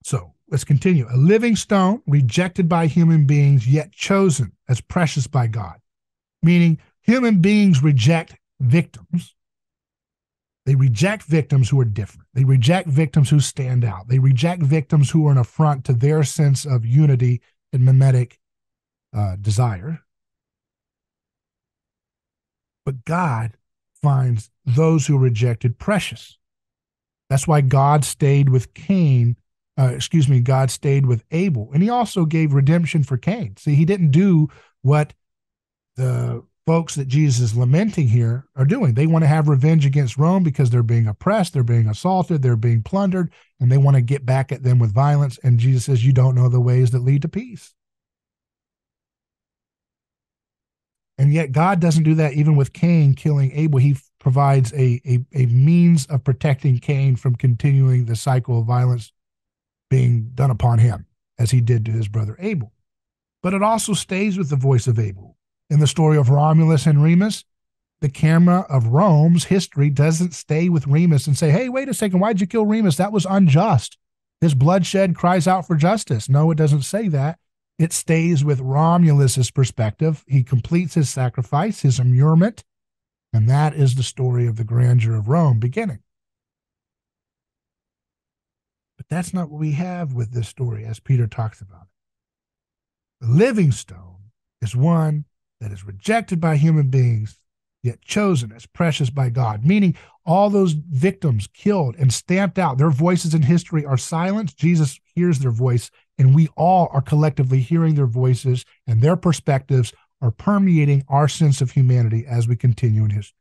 So let's continue. A living stone, rejected by human beings, yet chosen as precious by God. Meaning human beings reject victims. They reject victims who are different. They reject victims who stand out. They reject victims who are an affront to their sense of unity and mimetic desire. But God finds those who rejected precious. That's why God stayed with God stayed with Abel. And he also gave redemption for Cain. See, he didn't do what the folks that Jesus is lamenting here are doing. They want to have revenge against Rome because they're being oppressed, they're being assaulted, they're being plundered, and they want to get back at them with violence. And Jesus says, you don't know the ways that lead to peace. And yet God doesn't do that even with Cain killing Abel. He provides a means of protecting Cain from continuing the cycle of violence being done upon him, as he did to his brother Abel. But it also stays with the voice of Abel. In the story of Romulus and Remus, the camera of Rome's history doesn't stay with Remus and say, hey, wait a second, why'd you kill Remus? That was unjust. His bloodshed cries out for justice. No, it doesn't say that. It stays with Romulus's perspective. He completes his sacrifice, his immurement, and that is the story of the grandeur of Rome beginning. But that's not what we have with this story as Peter talks about it. The living stone is one that is rejected by human beings, yet chosen as precious by God, meaning all those victims killed and stamped out, their voices in history are silenced. Jesus hears their voice, and we all are collectively hearing their voices, and their perspectives are permeating our sense of humanity as we continue in history.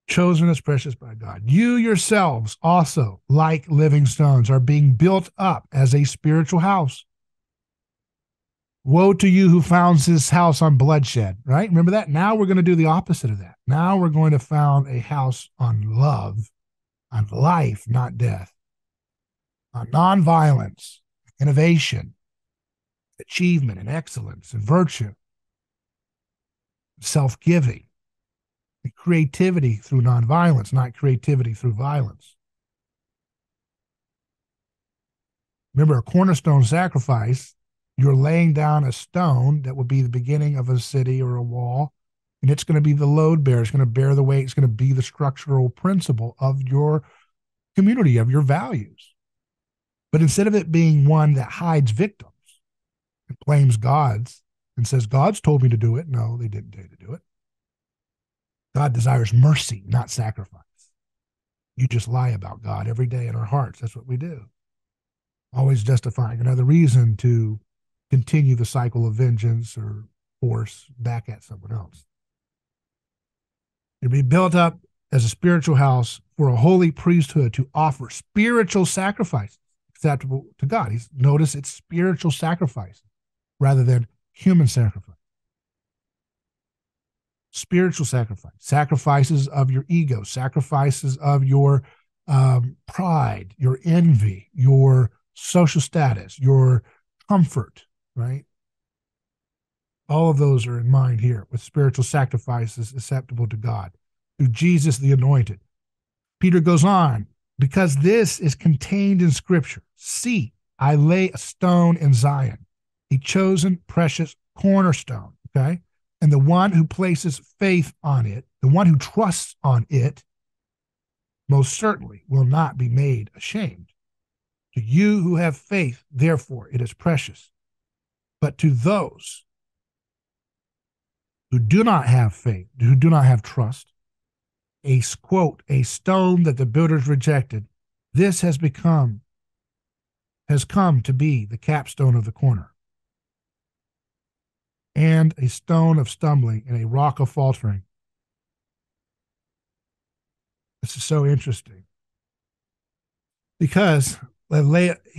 Chosen as precious by God. You yourselves also, like living stones, are being built up as a spiritual house. Woe to you who founds this house on bloodshed, right? Remember that? Now we're going to do the opposite of that. Now we're going to found a house on love, on life, not death, on nonviolence, innovation, achievement, and excellence, and virtue, self-giving, creativity through nonviolence, not creativity through violence. Remember, a cornerstone sacrifice, you're laying down a stone that would be the beginning of a city or a wall, and it's going to be the load bearer. It's going to bear the weight. It's going to be the structural principle of your community, of your values. But instead of it being one that hides victims and blames gods and says, God's told me to do it. No, they didn't tell you to do it. God desires mercy, not sacrifice. You just lie about God every day in our hearts. That's what we do. Always justifying another reason to continue the cycle of vengeance or force back at someone else. You'll be built up as a spiritual house for a holy priesthood to offer spiritual sacrifices acceptable to God. Notice it's spiritual sacrifice rather than human sacrifice. Spiritual sacrifice, sacrifices of your ego, sacrifices of your pride, your envy, your social status, your comfort, right? All of those are in mind here with spiritual sacrifices acceptable to God through Jesus the Anointed. Peter goes on, because this is contained in Scripture. See, I lay a stone in Zion, a chosen, precious cornerstone, okay? And the one who places faith on it, the one who trusts on it, most certainly will not be made ashamed. To you who have faith, therefore, it is precious. But to those who do not have faith, who do not have trust, a quote, a stone that the builders rejected, this has come to be the capstone of the corner, and a stone of stumbling and a rock of faltering. This is so interesting because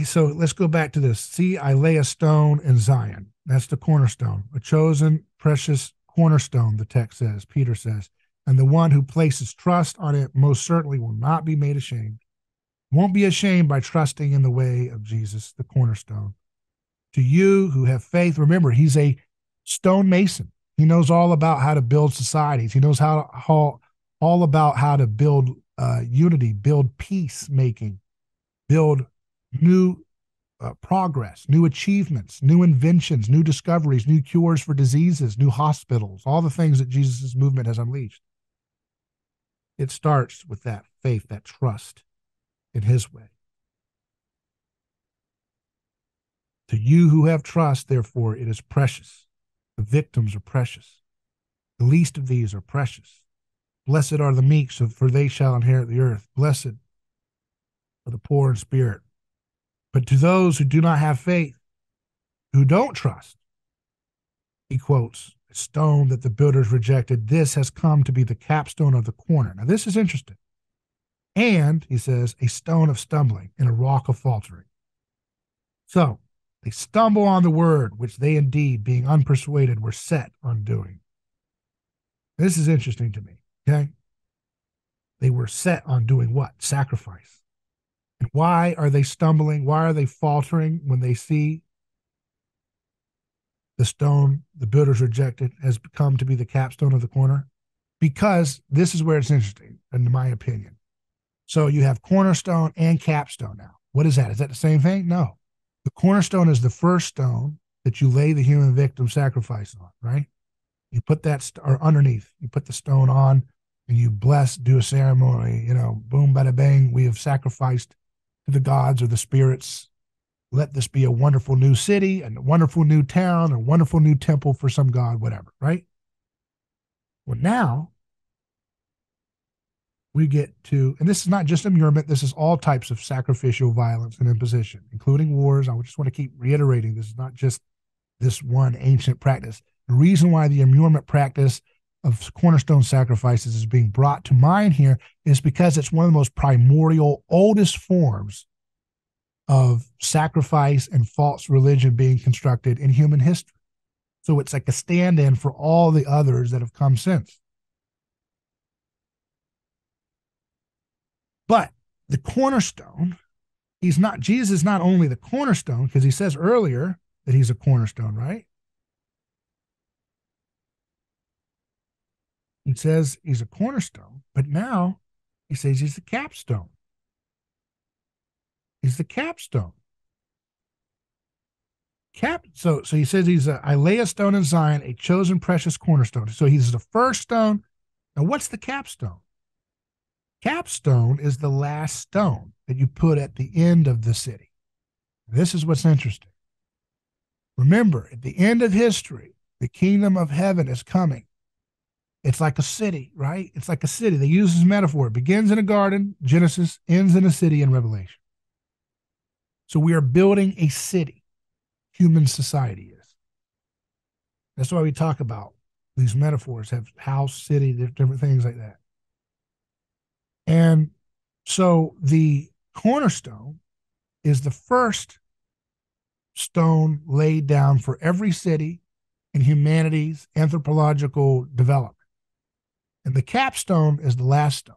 so let's go back to this. See, I lay a stone in Zion. That's the cornerstone, a chosen, precious cornerstone, the text says, Peter says, and the one who places trust on it most certainly will not be made ashamed. Won't be ashamed by trusting in the way of Jesus, the cornerstone. To you who have faith, remember, he's a stonemason. He knows all about how to build societies. He knows all about how to build unity, build peacemaking, build new progress, new achievements, new inventions, new discoveries, new cures for diseases, new hospitals, all the things that Jesus' movement has unleashed. It starts with that faith, that trust in his way. To you who have trust, therefore, it is precious. The victims are precious. The least of these are precious. Blessed are the meek, for they shall inherit the earth. Blessed are the poor in spirit. But to those who do not have faith, who don't trust, he quotes, a stone that the builders rejected, this has come to be the capstone of the corner. Now, this is interesting. And, he says, a stone of stumbling and a rock of faltering. So, they stumble on the word, which they indeed, being unpersuaded, were set on doing. This is interesting to me, okay? They were set on doing what? Sacrifice. And why are they stumbling? Why are they faltering when they see the stone the builders rejected has come to be the capstone of the corner? Because this is where it's interesting, in my opinion. So you have cornerstone and capstone now. What is that? Is that the same thing? No. The cornerstone is the first stone that you lay the human victim sacrifice on, right? You put that, or underneath, you put the stone on and you bless, do a ceremony, boom, bada bang, we have sacrificed to the gods or the spirits. Let this be a wonderful new city, and a wonderful new town, a wonderful new temple for some god, whatever, right? Well, now we get to, and this is not just immurement, this is all types of sacrificial violence and imposition, including wars. I just want to keep reiterating, this is not just this one ancient practice. The reason why the immurement practice of cornerstone sacrifices is being brought to mind here is because it's one of the most primordial, oldest forms of sacrifice and false religion being constructed in human history. So it's like a stand-in for all the others that have come since. But the cornerstone, Jesus is not only the cornerstone, because he says earlier that he's a cornerstone, right? He says he's a cornerstone, but now he says he's the capstone. He's the capstone. So he says I lay a stone in Zion, a chosen precious cornerstone. So he's the first stone. Now what's the capstone? Capstone is the last stone that you put at the end of the city. This is what's interesting. Remember, at the end of history, the kingdom of heaven is coming. It's like a city, right? It's like a city. They use this metaphor. It begins in a garden, Genesis, ends in a city in Revelation. So we are building a city. Human society is. That's why we talk about these metaphors, have house, city, different things like that. And so the cornerstone is the first stone laid down for every city in humanity's anthropological development. And the capstone is the last stone.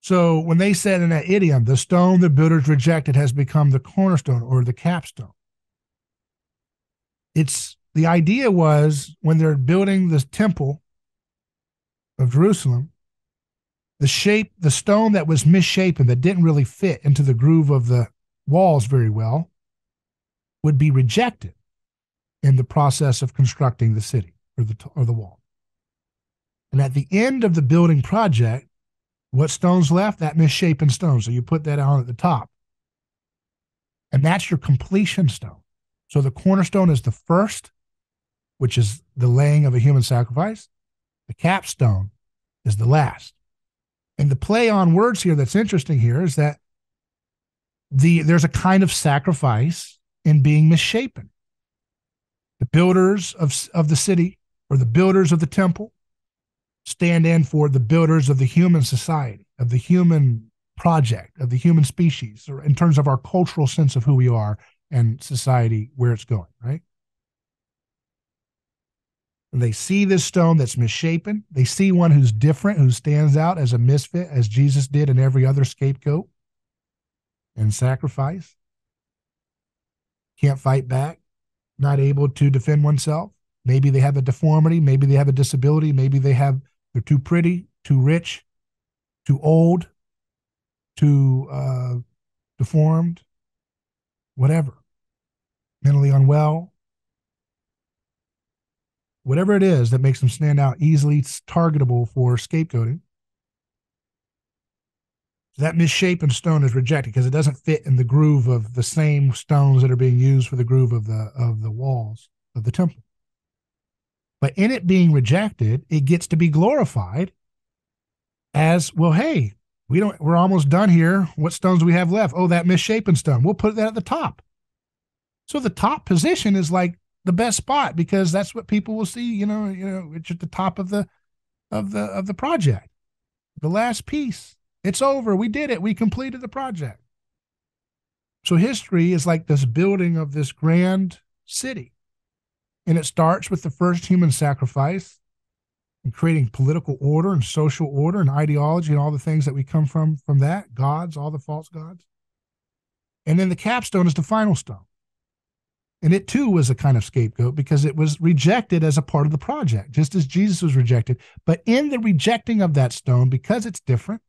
So when they said in that idiom, the stone the builders rejected has become the cornerstone or the capstone, it's the idea was when they're building this temple of Jerusalem, the stone that was misshapen, that didn't really fit into the groove of the walls very well, would be rejected in the process of constructing the city or the wall. And at the end of the building project, what stone's left? That misshapen stone. So you put that on at the top. And that's your completion stone. So the cornerstone is the first, which is the laying of a human sacrifice. The capstone is the last. And the play on words here that's interesting here is that there's a kind of sacrifice in being misshapen. The builders of the city or the builders of the temple stand in for the builders of the human society, of the human project, of the human species, or in terms of our cultural sense of who we are and society, where it's going, right? And they see this stone that's misshapen. They see one who's different, who stands out as a misfit, as Jesus did in every other scapegoat and sacrifice. Can't fight back, not able to defend oneself. Maybe they have a deformity. Maybe they have a disability. Maybe they're too pretty, too rich, too old, too deformed, whatever, mentally unwell. Whatever it is that makes them stand out, easily targetable for scapegoating. That misshapen stone is rejected because it doesn't fit in the groove of the same stones that are being used for the groove of the walls of the temple. But in it being rejected, it gets to be glorified as, well, hey, we're almost done here. What stones do we have left? Oh, that misshapen stone. We'll put that at the top. So the top position is like the best spot because that's what people will see, it's at the top of the project. The last piece. It's over. We did it. We completed the project. So history is like this building of this grand city. And it starts with the first human sacrifice and creating political order and social order and ideology and all the things that we come from that, gods, all the false gods. And then the capstone is the final stone. And it too was a kind of scapegoat because it was rejected as a part of the project, just as Jesus was rejected. But in the rejecting of that stone, because it's different,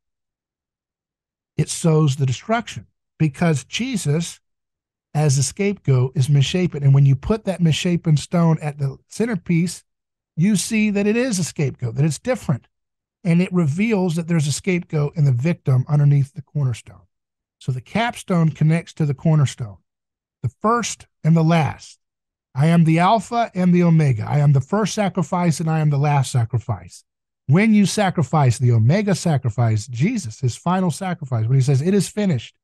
it sows the destruction because Jesus, as the scapegoat, is misshapen. And when you put that misshapen stone at the centerpiece, you see that it is a scapegoat, that it's different. And it reveals that there's a scapegoat and the victim underneath the cornerstone. So the capstone connects to the cornerstone, the first and the last. I am the Alpha and the Omega. I am the first sacrifice and I am the last sacrifice. When you sacrifice the Omega sacrifice, Jesus, his final sacrifice, when he says, it is finished,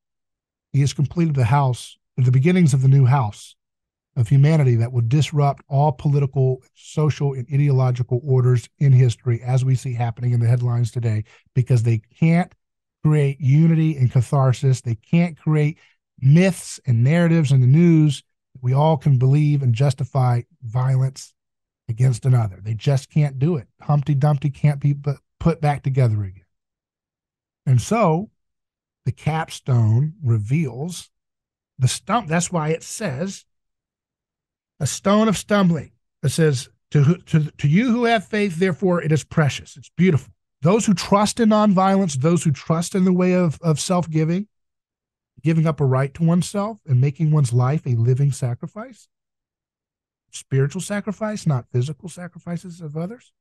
he has completed the beginnings of the new house of humanity that will disrupt all political, social, and ideological orders in history as we see happening in the headlines today, because they can't create unity and catharsis. They can't create myths and narratives in the news that we all can believe and justify violence against another. They just can't do it. Humpty Dumpty can't be put back together again. And so the capstone reveals the stump. That's why it says a stone of stumbling. It says To you who have faith, therefore, it is precious. It's beautiful. Those who trust in nonviolence, those who trust in the way of self-giving, giving up a right to oneself and making one's life a living sacrifice, spiritual sacrifice, not physical sacrifices of others.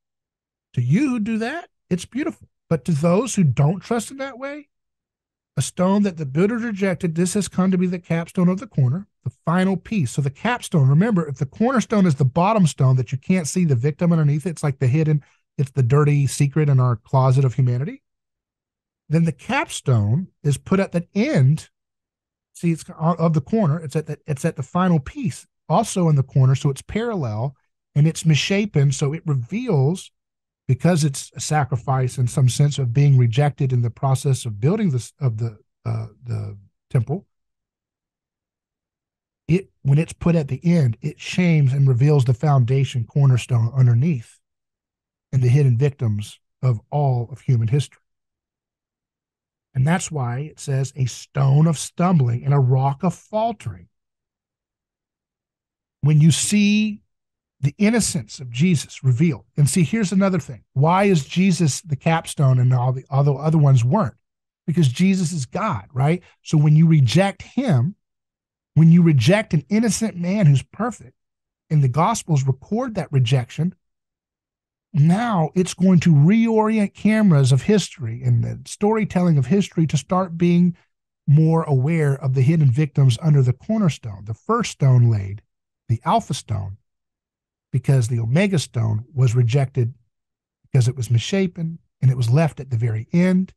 To you who do that, it's beautiful. But to those who don't trust in that way, a stone that the builders rejected, this has come to be the capstone of the corner, the final piece. So the capstone, remember, if the cornerstone is the bottom stone that you can't see the victim underneath it, it's like the hidden, it's the dirty secret in our closet of humanity. Then the capstone is put at the end. See, it's of the corner. It's at the final piece, also in the corner. So it's parallel and it's misshapen. So it reveals, because it's a sacrifice in some sense of being rejected in the process of building the temple. When it's put at the end, it shames and reveals the foundation cornerstone underneath and the hidden victims of all of human history. And that's why it says a stone of stumbling and a rock of faltering. When you see the innocence of Jesus revealed. And see, here's another thing. Why is Jesus the capstone and all the other ones weren't? Because Jesus is God, right? So when you reject him, when you reject an innocent man who's perfect, and the Gospels record that rejection, now it's going to reorient cameras of history and the storytelling of history to start being more aware of the hidden victims under the cornerstone. The first stone laid, the Alpha stone, because the Omega stone was rejected because it was misshapen and it was left at the very end.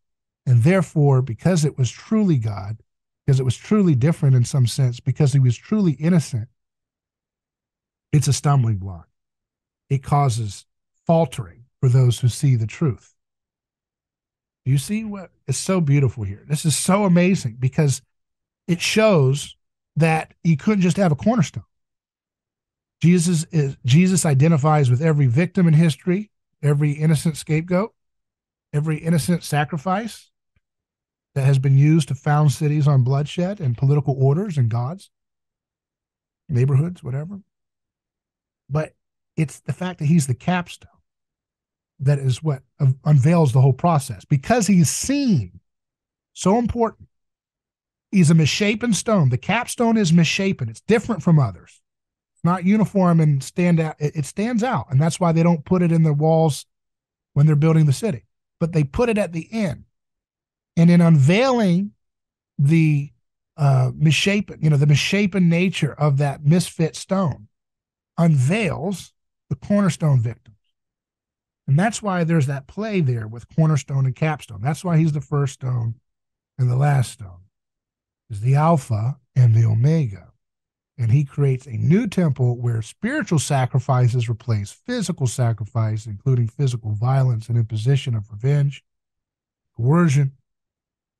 And therefore, because it was truly God, because it was truly different in some sense, because he was truly innocent, it's a stumbling block. It causes faltering for those who see the truth. Do you see what is so beautiful here? This is so amazing because it shows that you couldn't just have a cornerstone. Jesus identifies with every victim in history, every innocent scapegoat, every innocent sacrifice that has been used to found cities on bloodshed and political orders and gods, neighborhoods, whatever. But it's the fact that he's the capstone that is what unveils the whole process, because he's seen. So important. He's a misshapen stone. The capstone is misshapen. It's different from others. Not uniform and stand out. It stands out. And that's why they don't put it in the walls when they're building the city, but they put it at the end. And in unveiling the misshapen, the misshapen nature of that misfit stone, unveils the cornerstone victims. And that's why there's that play there with cornerstone and capstone. That's why he's the first stone and the last stone. Is the Alpha and the Omega. And he creates a new temple where spiritual sacrifices replace physical sacrifice, including physical violence and imposition of revenge, coercion,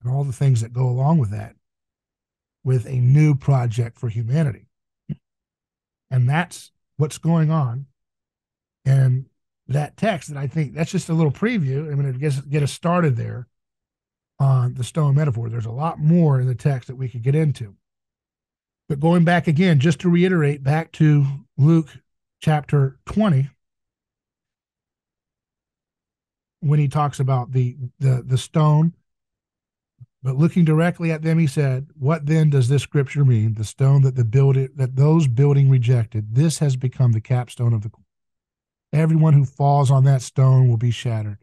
and all the things that go along with that, with a new project for humanity. And that's what's going on. And that text, that I think that's just a little preview. I mean, it get us started there on the stone metaphor. There's a lot more in the text that we could get into. But going back again, just to reiterate, back to Luke chapter 20, when he talks about the stone, but looking directly at them, he said, "What then does this scripture mean? The stone that those building rejected, this has become the capstone of the corner. Everyone who falls on that stone will be shattered."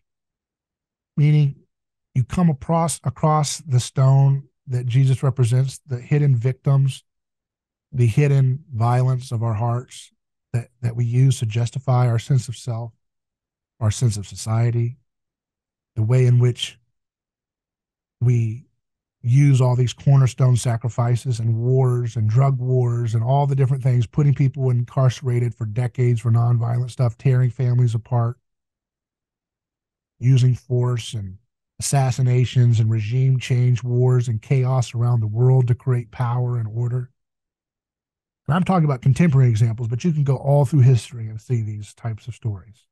Meaning, you come across the stone that Jesus represents, the hidden victims, the hidden violence of our hearts that we use to justify our sense of self, our sense of society, the way in which we use all these cornerstone sacrifices and wars and drug wars and all the different things, putting people incarcerated for decades for nonviolent stuff, tearing families apart, using force and assassinations and regime change wars and chaos around the world to create power and order. And I'm talking about contemporary examples, but you can go all through history and see these types of stories.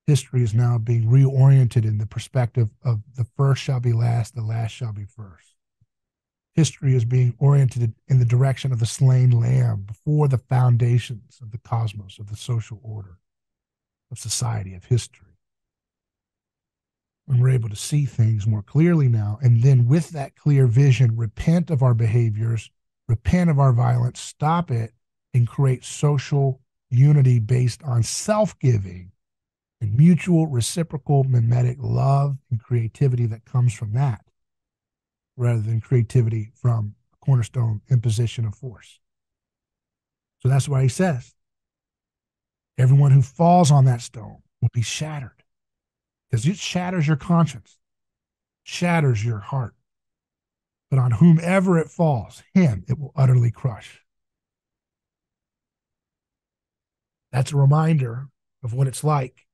History is now being reoriented in the perspective of the first shall be last, the last shall be first. History is being oriented in the direction of the slain lamb before the foundations of the cosmos, of the social order. of society, of history. And we're able to see things more clearly now. And then with that clear vision, repent of our behaviors, repent of our violence, stop it, and create social unity based on self-giving and mutual, reciprocal, mimetic love and creativity that comes from that, rather than creativity from a cornerstone imposition of force. So that's why he says, everyone who falls on that stone will be shattered, because it shatters your conscience, shatters your heart. But on whomever it falls, him it will utterly crush. That's a reminder of what it's like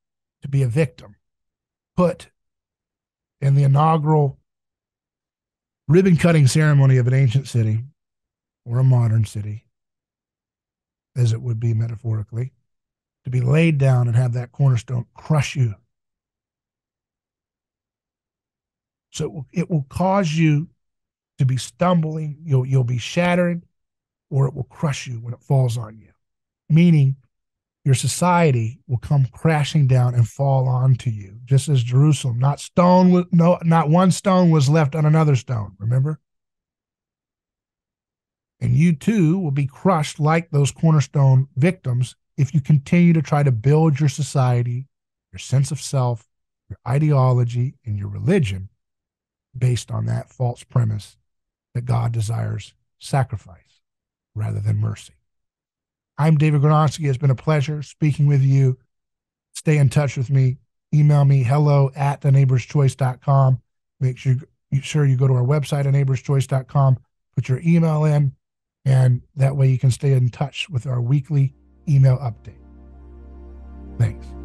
to be a victim, put in the inaugural ribbon cutting ceremony of an ancient city or a modern city, as it would be metaphorically, to be laid down and have that cornerstone crush you. So it will cause you to be stumbling, you'll be shattered, or it will crush you when it falls on you. Meaning your society will come crashing down and fall onto you, just as Jerusalem. Not one stone was left on another stone, remember? And you too will be crushed like those cornerstone victims if you continue to try to build your society, your sense of self, your ideology, and your religion based on that false premise that God desires sacrifice rather than mercy. I'm David Gornoski. It's been a pleasure speaking with you. Stay in touch with me. Email me hello@theneighborschoice.com. Make sure you go to our website, theneighborschoice.com, put your email in, and that way you can stay in touch with our weekly email update. Thanks.